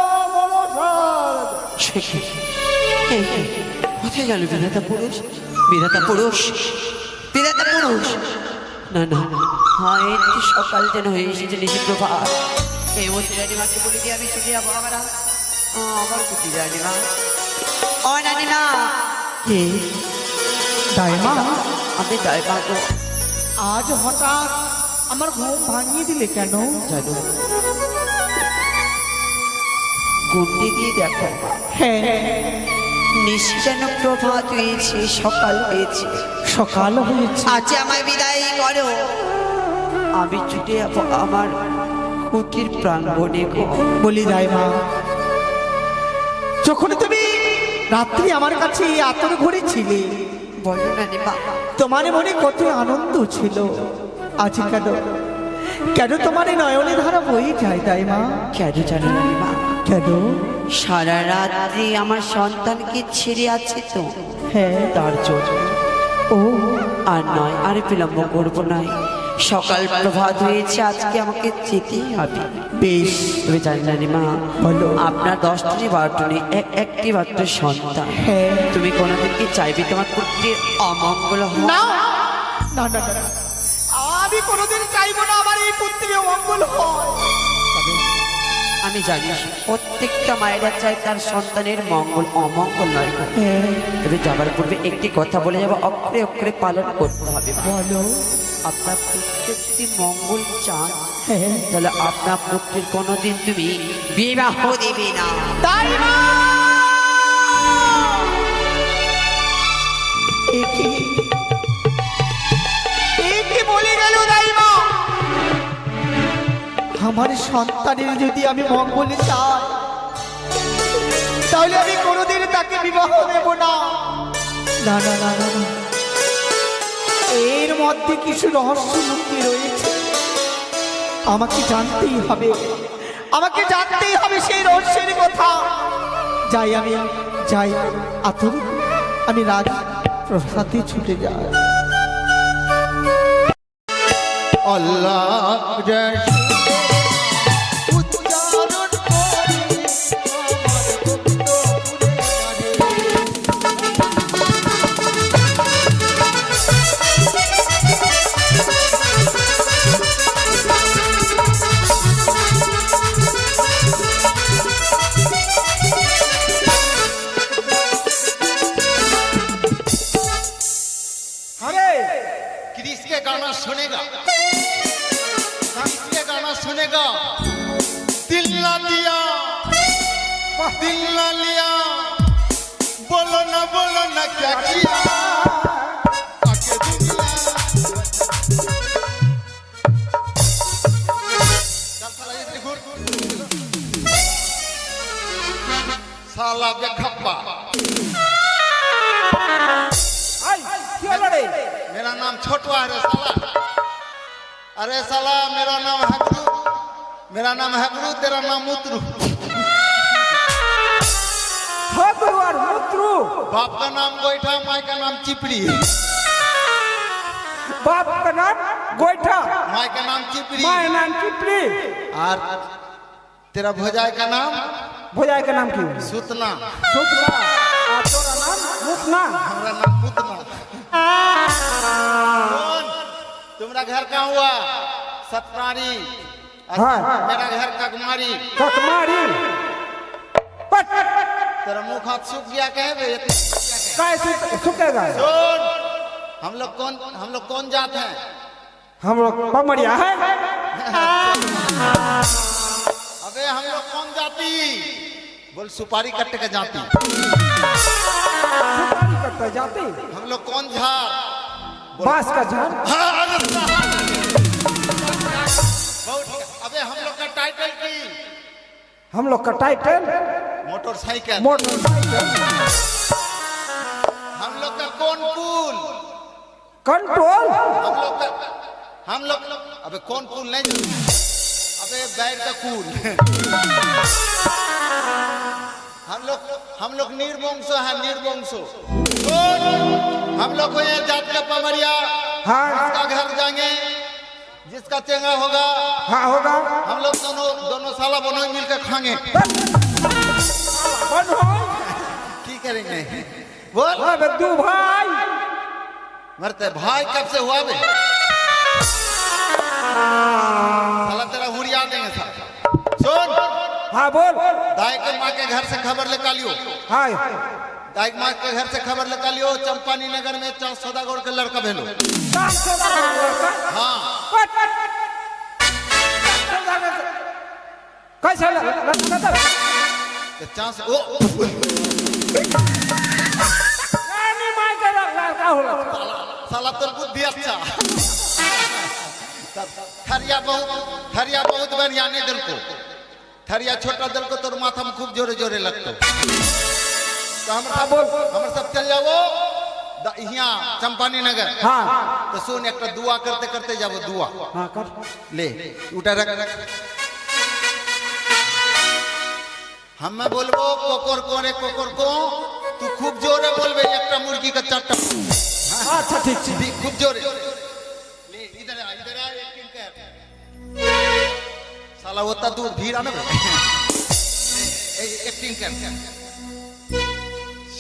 [SPEAKER 6] মা মনসার।
[SPEAKER 4] কোথায় গেল বিধাতা পুরুষ? বিধাতা পুরুষ, বিধাতা পুরুষ। না না, হ্যাঁ একটি সকাল যেন হয়ে এসেছে নিশি প্রভাত। এই মধ্যে রানীমাকে বলে দিয়ে আমি ছুটে যাবো। আমার কোথায় রানীমা? ও রানীমা।
[SPEAKER 1] কে দাইমা?
[SPEAKER 4] আমি দাইমা গো।
[SPEAKER 1] আজ হঠাৎ আমার ঘুম ভাঙিয়ে দিলে কেন?
[SPEAKER 4] জানো, গুন্ডি দিয়ে দেখো
[SPEAKER 1] হ্যাঁ,
[SPEAKER 4] নিশ্চয় প্রভাত হয়েছে, সকাল হয়েছে।
[SPEAKER 1] সকাল হয়েছে।
[SPEAKER 4] আজ আমায় বিদায় করো, আমি ছুটে যাবো আমার কুটির প্রাঙ্গণে গো।
[SPEAKER 1] বলি দাইমা, যখন তুমি রাত্রি আমার কাছে এই আতর ঘুরেছিলে,
[SPEAKER 4] বলো রানীমা।
[SPEAKER 1] তোমার মনে কত আনন্দ ছিল। আজ কেন কেন তোমার এই নয়নে ধারা বই যায় দাইমা?
[SPEAKER 4] কেন জানো রানীমা?
[SPEAKER 1] কেন?
[SPEAKER 4] সারা রাত্রি আমার সন্তানকে ছেড়ে আছে তো,
[SPEAKER 1] হ্যাঁ,
[SPEAKER 4] তার জন্য।
[SPEAKER 1] ও
[SPEAKER 4] আর নয়, আর বিলম্ব করবো না। সকাল প্রভাত হয়েছে, আজকে আমাকে যেতেই হবে।
[SPEAKER 1] বেশ,
[SPEAKER 4] তুমি জানি রানীমা,
[SPEAKER 1] বলো।
[SPEAKER 4] আপনার 10টি 12টি একটি মাত্র সন্তান।
[SPEAKER 1] হ্যাঁ।
[SPEAKER 4] তুমি কোনোদিন কি চাইবে তোমার পুত্রের অমঙ্গল হোক?
[SPEAKER 1] না না না না, আমি কোনোদিন চাইবো না আমার এই পুত্রের অমঙ্গল হয়।
[SPEAKER 4] আমি জানি প্রত্যেকটা মায়েরা চায় তার সন্তানের মঙ্গল, অমঙ্গল নয় গো।
[SPEAKER 1] হ্যাঁ,
[SPEAKER 4] তবে যাবার পূর্বে একটি কথা বলে যাবো, অক্ষরে অক্ষরে পালন করতে হবে।
[SPEAKER 1] বলো।
[SPEAKER 4] আপনার পুত্রের যদি মঙ্গল চান,
[SPEAKER 1] হ্যাঁ,
[SPEAKER 4] তাহলে আপনার পুত্রের কোনোদিন তুমি বিবাহ দেবে না।
[SPEAKER 1] দাইমা! এ কি বলে গেল দাইমা? আমার সন্তানের যদি আমি মঙ্গল চাই, তাহলে আমি কোনোদিন তাকে বিবাহ দেব না। না না না না না। এর মধ্যে কিছু রহস্য লুকিয়ে রয়েছে, আমাকে জানতেই হবে, আমাকে জানতেই হবে সেই রহস্যের কথা। যাই আমি, যাই আতুর, আমি রাজ প্রসাদে ছুটে যাই।
[SPEAKER 5] আল্লাহ किसके गाना सुनेगा, किसके गाना सुनेगा। दिल ना दिया, दिल ना लिया, बोलो ना क्या किया। आके दुनिया चल साला ये घूर साला बेखप्पा। मेरा नाम छोटवा है रे साला। अरे साला मेरा नाम है गुरु, मेरा नाम है गुरु, तेरा नाम मुत्रु। बाप का नाम गोईठा, माई का नाम चिपड़ी।
[SPEAKER 6] बाप का नाम गोईठा,
[SPEAKER 5] माई का नाम चिपड़ी।
[SPEAKER 6] माँ नाम चिपड़ी।
[SPEAKER 5] और तेरा भोजाई का नाम,
[SPEAKER 6] भोजाई का नाम क्यों?
[SPEAKER 5] सुतना।
[SPEAKER 6] सुतना। और तोरा नाम मुतना।
[SPEAKER 5] हमारा नाम मुतना। कौन? तुम्हारा घर कहाँ हुआ? सतनारी।
[SPEAKER 6] हाँ।
[SPEAKER 5] मेरा घर कगमारी।
[SPEAKER 6] ककमारी। पट।
[SPEAKER 5] तेरा मुंह हाथ सूख गया कहे बे?
[SPEAKER 6] कैसे सूखेगा?
[SPEAKER 5] सुन, हम लोग कौन जात हैं?
[SPEAKER 6] हम लोग पमरिया है।
[SPEAKER 5] अबे हम लोग कौन जाती? बोल सुपारी कट्टे का जाती।
[SPEAKER 6] सुपारी कट्टा जाती।
[SPEAKER 5] हम लोग कौन झाड़?
[SPEAKER 6] बांस का झाड़।
[SPEAKER 5] हाँ, अरे साला। बहुत ठीक है। अबे हम लोग का टाइटल की?
[SPEAKER 6] हम लोग का टाइटल
[SPEAKER 5] मोटरसाइकिल।
[SPEAKER 6] मोटरसाइकिल।
[SPEAKER 5] हम लोग का कौन पुल?
[SPEAKER 6] कंट्रोल।
[SPEAKER 5] हम लोग अबे कौन पुल नहीं? अबे बैर का कूल। हम लोग निर्वंशो है, निर्वंशो। हम लोग को ये जात का पमरिया।
[SPEAKER 6] हाँ।
[SPEAKER 5] जिसका घर जाएंगे, जिसका चेंगा होगा,
[SPEAKER 6] हाँ होगा।
[SPEAKER 5] हम लोग दोनों साला बनोई मिलकर खाएंगे। की करेंगे? बोल।
[SPEAKER 6] दू भाई
[SPEAKER 5] मरते भाई कब से हुआ बे? साला तेरा हुरिया देंगे साला। सुन,
[SPEAKER 6] हाँ बोल।
[SPEAKER 5] दाई के माँ के घर से खबर निकाल लियो।
[SPEAKER 6] हाँ
[SPEAKER 5] दाई माँ के घर से खबर निकाल लियो। चंपानी नगर में सौदागर के लड़का भेलो। हाँ।
[SPEAKER 6] कैसे
[SPEAKER 5] चांस ओ साला तो बुद्धि अच्छा। थरिया बहुत बढ़िया नहीं दिल को। थरिया छोटा दिल को तोर माथा में खूब जोरे जोरे लगतो। तो हम सब चल जाओ यहाँ चंपानी नगर।
[SPEAKER 6] हाँ।
[SPEAKER 5] तो सुन एक दुआ करते करते जाबो दुआ।
[SPEAKER 6] हाँ कर।
[SPEAKER 5] ले उठा रख। हमें बोलबो कोकर को रे कोकर को, तू खूब जोरे बोलबे। एक मुर्गी का चाटा।
[SPEAKER 6] अच्छा ठीक है।
[SPEAKER 5] खूब जोरे। ले इधर आ एक्टिंग कर। साला होता दूर भीड़ आना बे। एक्टिंग कर।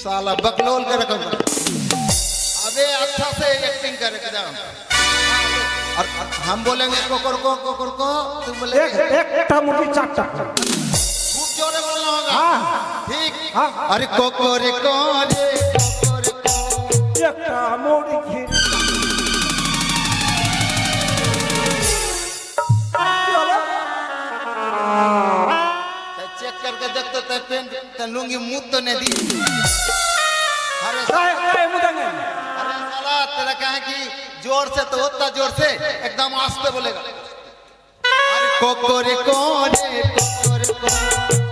[SPEAKER 5] साला बकलोल कर रखो। अबे अच्छा से एक्टिंग कर एकदम। और हम बोलेंगे कोकर को तुम बोले
[SPEAKER 6] एक मुर्गी चाटा।
[SPEAKER 5] खूब जोरे बोलना होगा।
[SPEAKER 6] हाँ।
[SPEAKER 5] ठीक।
[SPEAKER 6] हाँ।
[SPEAKER 5] अरे कोकर को रे
[SPEAKER 6] एक मुर्गी।
[SPEAKER 5] चेक करके देखते तो पेन लूंगी मुंह तो नहीं दी। अरे साला तेरा कहे कि जोर से तो होता जोर से एकदम आस्ते बोलेगा। अरे কোকরে কোরে কোকরে কোরে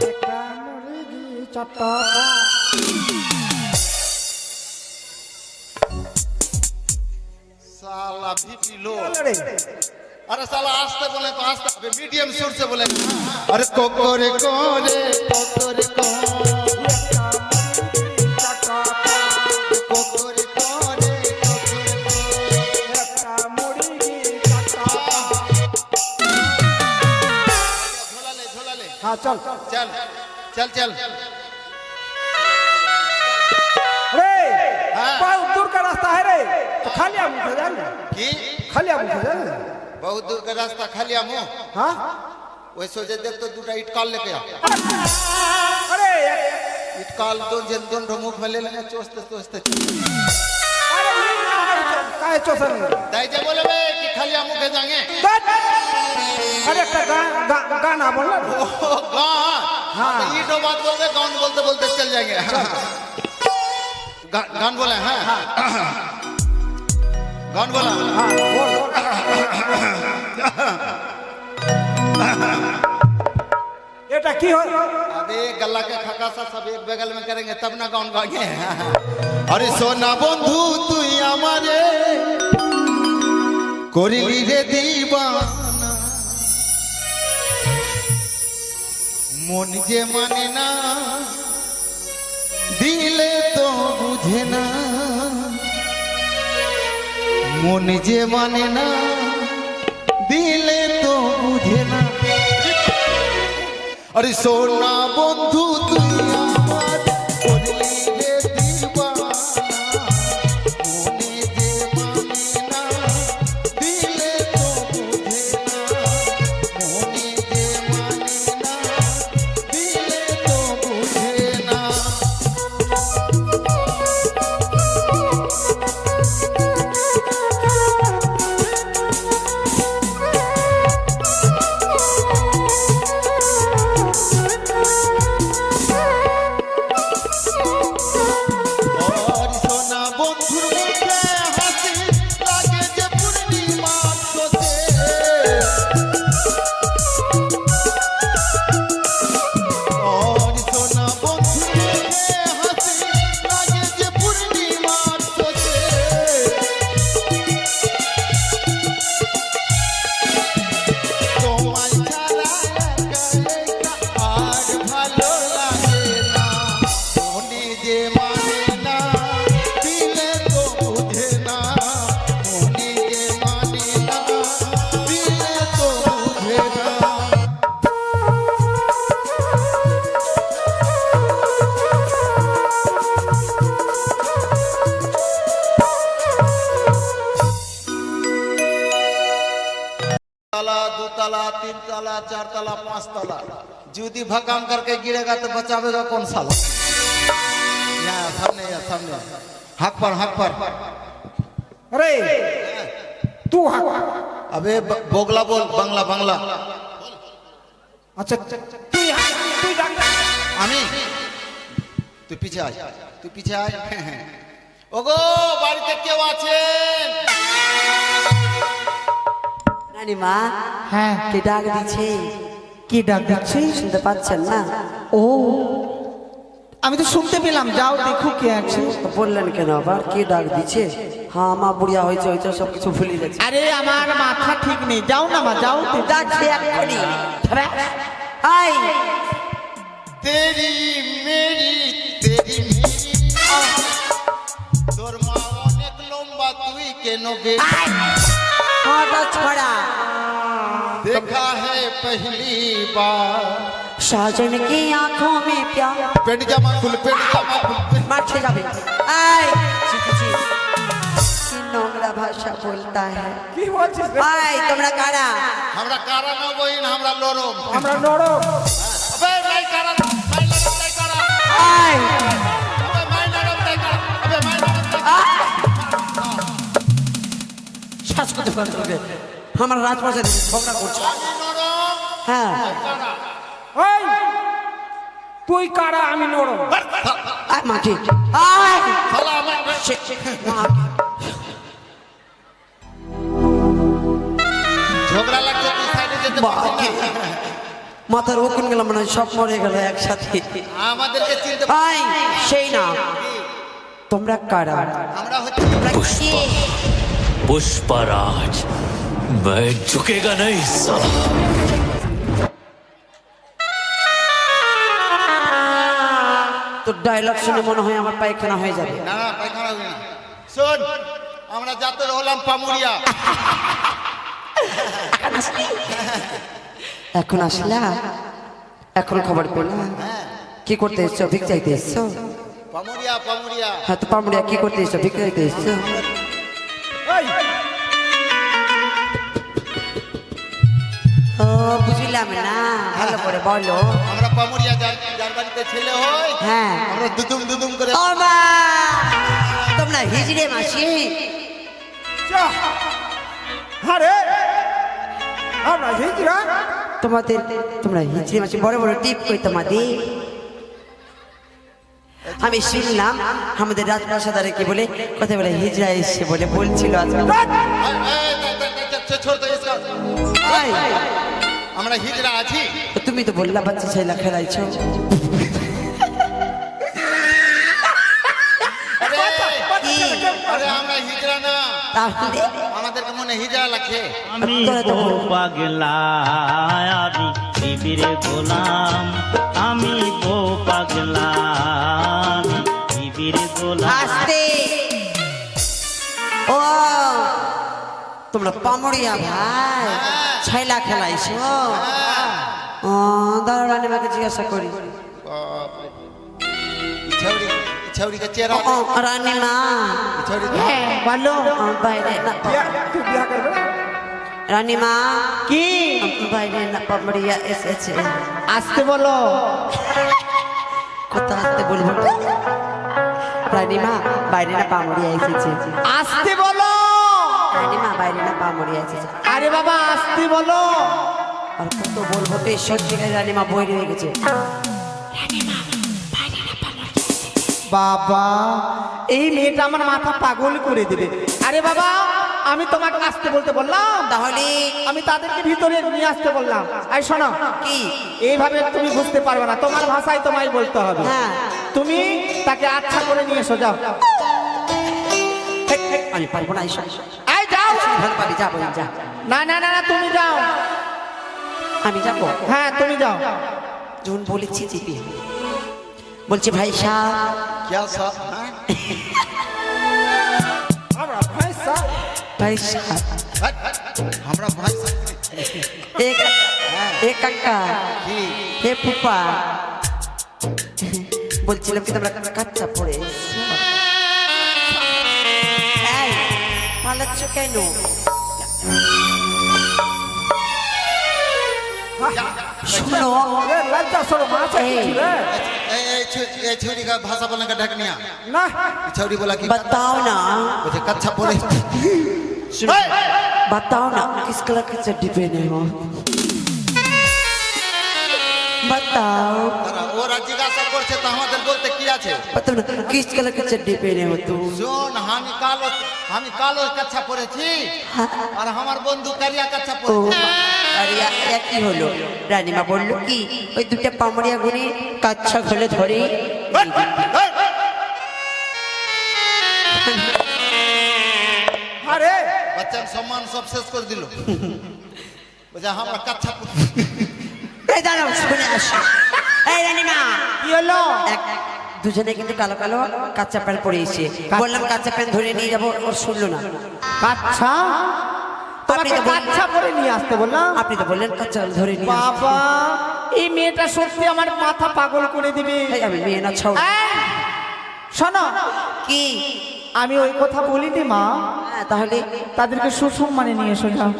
[SPEAKER 6] একটা মুরগি চারটা
[SPEAKER 5] साला भी लो अरे साला आस्ते बोले तो आस्ते अबे मीडियम सुर से बोले अरे कोकोरे कोरे कोकोरे कोकोरे कोरे
[SPEAKER 6] একটা মুরগি চারটা
[SPEAKER 5] झोला ले
[SPEAKER 6] हाँ चल
[SPEAKER 5] चल चल चल
[SPEAKER 6] रे
[SPEAKER 5] हाँ।
[SPEAKER 6] बहुत दूर का रास्ता है रे तो खाली हम उठे जाएंगे
[SPEAKER 5] की
[SPEAKER 6] खाली हम उठे जाएंगे
[SPEAKER 5] बहुत दूर का रास्ता खाली मुंह
[SPEAKER 6] हाँ
[SPEAKER 5] वही सोचे देख तो दूटा इटकाल लेके आ
[SPEAKER 6] अरे
[SPEAKER 5] इटकाल दोन मुख में ले लेंगे चोस्ते चोस्ते
[SPEAKER 6] अरे काहे चोसन
[SPEAKER 5] दाइजे बोले बे कि खाली मुख जाएंगे
[SPEAKER 6] अरे একটা गाना बोल ना
[SPEAKER 5] हाँ ये दो बात बोलते गान बोलते बोलते चल जाएंगे गान बोले हाँ गान बोला
[SPEAKER 6] हाँ बोल এটা কি হয়
[SPEAKER 5] अबे गला के खकासा सब एक बगल में करेंगे तब ना गान गाएंगे अरे सोना बंधु तू हमारे कोरिली रे दीवाना मन जे माने ना दिले तो बुझे ना मन जे माने ना दिले तो बुझे ना अरे सोना बंधु तुई আমার করলি রে দিবানা মনে যে মানে না দিলে তো বুঝে না মনে যে মানে না দিলে তো বুঝে না और सोना बंधुर मुखे हासि लागे जे पूर्णिमा सोते और सोना बंधुर मुखे हासि लागे जे पूर्णिमा सोते তোমায় ছাড়া একা আর ভালো লাগে না মনে যে মানে না দিলে তো বুঝে না মনে যে মানে না দিলে তো বুঝে না तला दो तला तीन तला चार तला पांच तला जूदी भकाम करके गिरेगा तो बचावेगा कौन साला यहाँ सामने हक पर
[SPEAKER 6] अरे तू हाँ
[SPEAKER 5] अबे बोगला बोल बांग्ला बांग्ला
[SPEAKER 6] अच्छा तू यहाँ तू डॉक्टर
[SPEAKER 5] আমি তুই পিছে আয় ওগো বাড়িতে কেউ আছেন
[SPEAKER 4] রানীমা
[SPEAKER 1] হ্যাঁ
[SPEAKER 4] কে ডাক দিচ্ছে
[SPEAKER 1] কি ডাক দিচ্ছিস
[SPEAKER 4] শুনতে পাচ্ছেন না
[SPEAKER 1] ও আমি তো শুনতে পেলাম যাও দেখো কে আছে
[SPEAKER 4] তো বললেন কেন আবার কে ডাক দিচ্ছে হ্যাঁ মা বুড়িয়া হয়েছে সব কিছু ভুলে গেছে
[SPEAKER 1] আরে আমার মাথা ঠিক নেই যাও না মা যাও
[SPEAKER 4] ডাকছে এক্ষুনি আই
[SPEAKER 5] তেরি মেরি তোর মা অনেক লম্বা তুই কেন বেশি
[SPEAKER 4] হাঁটা ছড়া
[SPEAKER 5] देखा है पहली बार
[SPEAKER 4] साजन की आंखों में प्यार
[SPEAKER 5] पेट जमा खुल
[SPEAKER 4] मारছে যাবে আই শিখেছি কি নোংরা ভাষা বলতা है
[SPEAKER 6] কি বলছিস রে?
[SPEAKER 4] আই তোমরা কারা
[SPEAKER 5] हमरा कारा न बहिन हमरा लोरो
[SPEAKER 6] আমরা নরম
[SPEAKER 5] अबे मैं कारा मैं लड़म नहीं कारा
[SPEAKER 4] আই
[SPEAKER 5] अबे मैं लड़म नहीं कारा अबे मैं लड़म नहीं
[SPEAKER 4] শ্বাস করতে পারবে আমার রাজবাসে ঝগড়া করছে
[SPEAKER 5] আমি নরম
[SPEAKER 4] হ্যাঁ
[SPEAKER 5] कारा
[SPEAKER 6] ওই তুই কারা আমি নরম
[SPEAKER 4] আই মাটি আই
[SPEAKER 5] साला मैं झगड़ा लगते तू साइड যেতে পারছি না।
[SPEAKER 4] মাথার ওখান গেলাম মনে হয় সব মরে গেল একসাথে।
[SPEAKER 5] আমাদেরকে চিনতে
[SPEAKER 4] আই সেই না, তোমরা কারা?
[SPEAKER 5] আমরা হচ্ছে
[SPEAKER 4] তোমরা কে?
[SPEAKER 7] पुष्पराज मैं झुकेगा नहीं साला।
[SPEAKER 4] তোর ডায়লগ শুনে মনে হয় আমার পায়খানা হয়ে যাবে।
[SPEAKER 5] না না পায়খানা হবে না। শোন, আমরা যাতে হলাম পামুরিয়া।
[SPEAKER 4] এখন আসলা, এখন খবর পেলাম। কি করতে এসছো? ভিক চাইতে এসছো?
[SPEAKER 5] পামুরিয়া পামুরিয়া।
[SPEAKER 4] হ্যাঁ তো পামড়িয়া কি করতে এসছো? ভিক চাইতে এসছো? ও বুঝলাম না, ভালো করে বলো।
[SPEAKER 5] আমরা পামুরিয়া যার বাড়িতে ছেলে হয়,
[SPEAKER 4] হ্যাঁ
[SPEAKER 5] আমরা দুদুম দুদুম করে
[SPEAKER 4] ও মা, তোমরা হিজড়ে মাসি?
[SPEAKER 1] আরে আমরা হিজড়া।
[SPEAKER 4] তোমাদের তোমরা হিজড়ে মাসি, বড় বড় টিপ কই তোমাদের। আমি শুনলাম আমাদের রাজপ্রাসাদারে কি বলে কথা বলে হিজড়া এসে বলে বলছিল আজকাল।
[SPEAKER 5] ছোট ইসকা।
[SPEAKER 4] এই,
[SPEAKER 5] আমরা হিজড়া আছি।
[SPEAKER 4] তো তুমি তো বললা বাচ্চা ছেলে খেলাইছো।
[SPEAKER 5] আরে আমরা হিজড়া না,
[SPEAKER 4] তাহলে
[SPEAKER 5] আমাদেরকে মনে হিজড়া লাগছে।
[SPEAKER 8] আমি বউ পাগলা, আমি বিবির গোলাম। আমি বউ পাগলা, আমি বিবির গোলাম।
[SPEAKER 4] আসতে ও তোমরা পামড়িয়া ভাই ছাইলা খেলাইছো? ও দাঁড়াও রানী মাকে জিজ্ঞাসা করি।
[SPEAKER 5] ছৌরিকে চেহারা
[SPEAKER 4] ও রানী মা,
[SPEAKER 1] বলো
[SPEAKER 4] বাইরে না
[SPEAKER 1] তুই বিয়া করবে
[SPEAKER 4] রানী মা,
[SPEAKER 1] কি?
[SPEAKER 4] বাইরে না পামড়িয়া এসেছে।
[SPEAKER 1] আসতে বলো।
[SPEAKER 4] কথা আসতে বলবো তো? রানী মা বাইরে না পামড়িয়া এসেছে।
[SPEAKER 1] আসতে বলো।
[SPEAKER 4] রানী মা বাইরে না পামড়িয়া এসেছে।
[SPEAKER 1] আরে বাবা আসতে বলো।
[SPEAKER 4] আর কত বলবো তো, এই সত্যিকার রানী মা বই রয়ে গেছে।
[SPEAKER 1] বাবা এই মেয়েটা আমার মাথা পাগল করে দেবে। আরে বাবা আমি তোমাকে আসতে বলতে বললাম,
[SPEAKER 4] তাহলে
[SPEAKER 1] আমি তাদেরকে ভিতরে নিয়ে আসতে বললাম। আই শোনো,
[SPEAKER 4] কি?
[SPEAKER 1] এইভাবে তুমি বুঝতে পারবে না, তোমার ভাষায় তোমায় বলতে হবে।
[SPEAKER 4] হ্যাঁ।
[SPEAKER 1] তুমি তাকে আচ্ছা করে নিয়ে এসো, যাও।
[SPEAKER 4] আমি পারবো না এইসব।
[SPEAKER 1] আই যাও।
[SPEAKER 4] ভালো পাবি, যাবো যা।
[SPEAKER 1] না না না না তুমি যাও।
[SPEAKER 4] আমি যাবো?
[SPEAKER 1] হ্যাঁ তুমি যাও।
[SPEAKER 4] যখন বলেছি জিপি বলছি ভাই সাহেব,
[SPEAKER 5] क्या साहब? हाँ?
[SPEAKER 4] ভাই সাহেব
[SPEAKER 5] हमरा भाई
[SPEAKER 4] এ কাকা,
[SPEAKER 5] की
[SPEAKER 4] হে ফুপা, বলছিলাম কি তোমরা কাচ্চা পড়ে এসছো? এই, পালাচ্ছ কেন? শুনো,
[SPEAKER 1] লজ্জা সরো মাছ
[SPEAKER 5] छौरी का भाषा बोलने का ढकनिया।
[SPEAKER 1] না
[SPEAKER 5] छौरी बोला कि
[SPEAKER 4] बताओ ना,
[SPEAKER 5] मुझे कच्चा बोले।
[SPEAKER 4] सुनो, बताओ ना किस कलर की चड्डी पहने हो? बताओ,
[SPEAKER 5] ও জিজ্ঞাসা করছে তো আমাদের বলতে কি আছে?
[SPEAKER 4] बताओ ना किस कलर की चड्डी पहने हो तुम?
[SPEAKER 5] শোন, আমি কালো কাচ্চা পরেছি আর আমার বন্ধু কারিয়া কাচ্চা
[SPEAKER 4] ও
[SPEAKER 5] পরেছে।
[SPEAKER 4] আরে একই হলো। রানীমা বললো কি ওই দুটা পামড়িয়া গুনে কাচ্চা ঘলে ধরে
[SPEAKER 1] আরে
[SPEAKER 5] বাচ্চার সম্মান সব শেষ করে দিল। বলছে আমরা কাচ্চা
[SPEAKER 4] এই দাঁড়াও, শুনে আসো। এই রানীমা,
[SPEAKER 1] কি হলো?
[SPEAKER 4] দুজনে কিন্তু কালো কালো কাচ্চা প্যান্ট পরে এসে বললাম কাচ্চা প্যান্ট ধরে নিয়ে যাবো, ওর শুনলো না।
[SPEAKER 1] কাচ্চা? তোমাকে
[SPEAKER 4] আপনি তো বললেন-
[SPEAKER 1] কাচ্চা পরে নিয়ে আসতে বললাম।
[SPEAKER 4] আপনি তো বললেন কাচ্চা ধরে নিয়ে আসতে।
[SPEAKER 1] বাবা এই মেয়েটা সত্যি আমার মাথা পাগল করে দিবে।
[SPEAKER 4] এই আমি মেয়ে না ছাও।
[SPEAKER 1] এই, শোনো
[SPEAKER 4] কি?
[SPEAKER 1] আমি ওই কথা বলিনি মা,
[SPEAKER 4] হ্যাঁ, তাহলে
[SPEAKER 1] তাদেরকে সুসম্মানে নিয়ে এসো, যাও।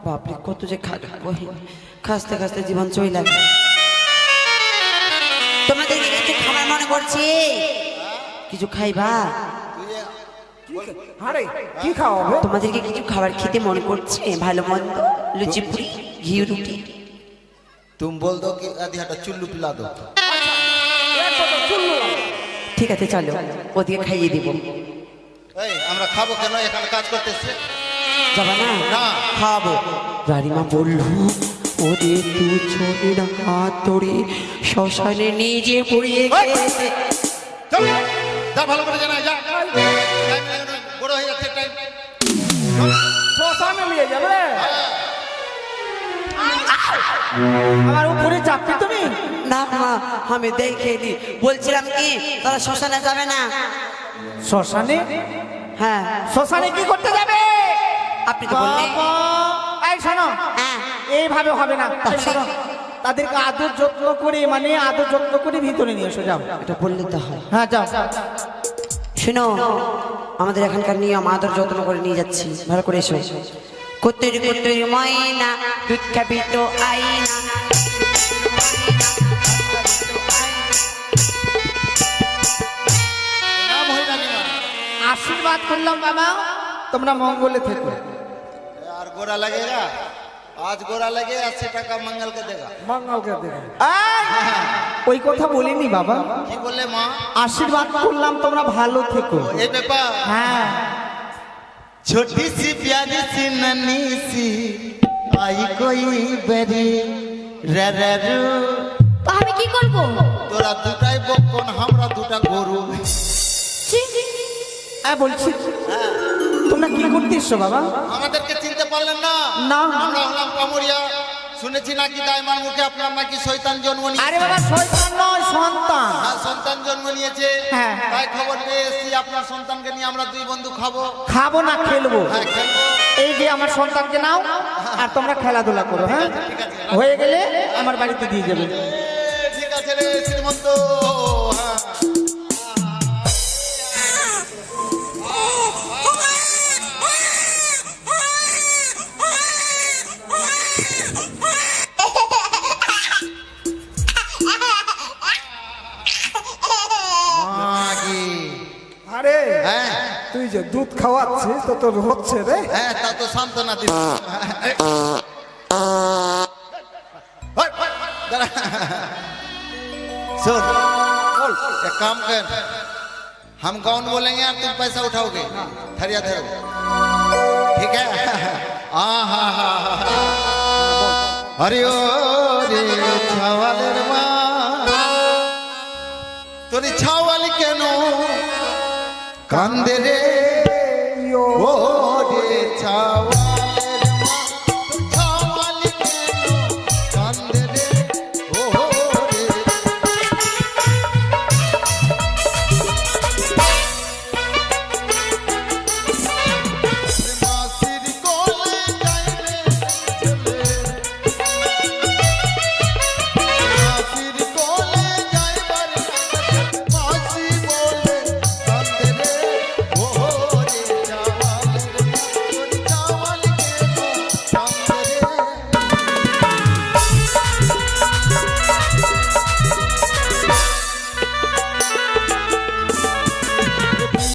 [SPEAKER 4] বাপরে কত যে খাসতে খাসতে জীবন চই লাগে। তোমাদের কিছু খাবার মনে করছি? কিছু খাইবা?
[SPEAKER 1] আরে কি খাওয়াবে?
[SPEAKER 4] তোমাদেরকে কিছু খাবার খেতে মনে করছে? ভালো মন্দ, লুচি পুরি, ঘি রুটি।
[SPEAKER 5] तुम बोल दो कि आधी हटा चुल्लू पिला दो।
[SPEAKER 4] ঠিক আছে চলো, ওদিকে খাইয়ে দিব।
[SPEAKER 5] এই আমরা খাবো কেন? এখানে কাজ করতেছে।
[SPEAKER 4] যাবা না?
[SPEAKER 5] না।
[SPEAKER 4] খাবো। রানীমা বললো ওরে তু ছোড়ে না হাত ধরে শ্মশানে নিজে পুড়িয়ে গেছে।
[SPEAKER 5] চল যা ভালো করে জানা যা বড় হয়ে যাচ্ছে টাইম
[SPEAKER 1] শ্মশানে নিয়ে যাবে আমার উপরে চাপছি তুমি?
[SPEAKER 4] না মা আমি দেখিনি, বলছিলাম কি তারা শ্মশানে যাবে না।
[SPEAKER 1] শ্মশানে?
[SPEAKER 4] হ্যাঁ
[SPEAKER 1] শ্মশানে কি করতে যাবে?
[SPEAKER 4] আপনি তো বললেন।
[SPEAKER 1] বাবা, এই শোনো,
[SPEAKER 4] হ্যাঁ
[SPEAKER 1] এইভাবে হবে না। এই শোনো, তাদেরকে আদর যত্ন করে, মানে আদর যত্ন করে ভিতরে নিয়ে এসো, যাও।
[SPEAKER 4] এটা বললে তো হয়।
[SPEAKER 1] হ্যাঁ যাও।
[SPEAKER 4] শোনো, আমাদের এখানকার নিয়ম আদর যত্ন করে নিয়ে যাচ্ছি, ভালো করে এসো। কুতুরি কুতুরি ময়না দুধ খাবি তো আইনা।
[SPEAKER 5] নাম হয় রানীমা।
[SPEAKER 1] আশীর্বাদ করলাম বাবা, তোমরা মঙ্গলে থেকো।
[SPEAKER 5] यार गोरा लगेगा आज गोरा लगे 80 টাকা मंगल के देगा
[SPEAKER 1] ওই কথা বলিনি বাবা,
[SPEAKER 5] কি বললে মা?
[SPEAKER 1] আশীর্বাদ করলাম তোমরা ভালো থেকো।
[SPEAKER 5] এই ব্যাপার
[SPEAKER 1] হ্যাঁ,
[SPEAKER 5] छोटी सी प्यारी सी नन्ही सी आई कोई बेरी रे रे रू
[SPEAKER 3] তো আমি কি করব?
[SPEAKER 5] তোরা দুটাই বকন আমরা দুটা গরু
[SPEAKER 3] ছি,
[SPEAKER 1] হ্যাঁ বলছি, তোমরা কি করতে এসছো বাবা?
[SPEAKER 5] আমাদেরকে চিনতে পারলেন না?
[SPEAKER 1] না।
[SPEAKER 5] আমরা হলাম কামড়িয়া। শুনেছি নাকি দাইমার মুখে আপনার নাকি শয়তান জন্ম নিয়েছে।
[SPEAKER 1] আরে বাবা, শয়তান নয়, সন্তান।
[SPEAKER 5] হ্যাঁ, সন্তান জন্ম নিয়েছে।
[SPEAKER 1] হ্যাঁ।
[SPEAKER 5] তাই খবর পেয়ে এসেছি আপনার সন্তানকে নিয়ে আমরা দুই বন্ধু খাবো।
[SPEAKER 1] খাবো না, খেলবো।
[SPEAKER 5] হ্যাঁ খেলবো।
[SPEAKER 1] এই যে আমার সন্তানকে নাও আর তোমরা খেলাধুলা করো। হ্যাঁ,
[SPEAKER 5] ঠিক আছে।
[SPEAKER 1] হয়ে গেলে আমার বাড়িতে দিয়ে যাবে।
[SPEAKER 5] ঠিক আছে রে শ্রীমন্ত। হ্যাঁ মাগি।
[SPEAKER 6] আরে
[SPEAKER 5] হ্যাঁ
[SPEAKER 6] তুই যে দুধ খাওয়াচ্ছিস তো তোর হচ্ছে রে।
[SPEAKER 5] হ্যাঁ তা তো সান্ত্বনা দিস। सुन एक काम कर, हम कौन बोलेंगे और तुम पैसा उठाओगे। थरिया धरो, ठीक है? हाँ अरे ओ रे छावालेर माँ তোর ছাওয়ালি কেন কান্দে রে ও রে ছাওয়ালি।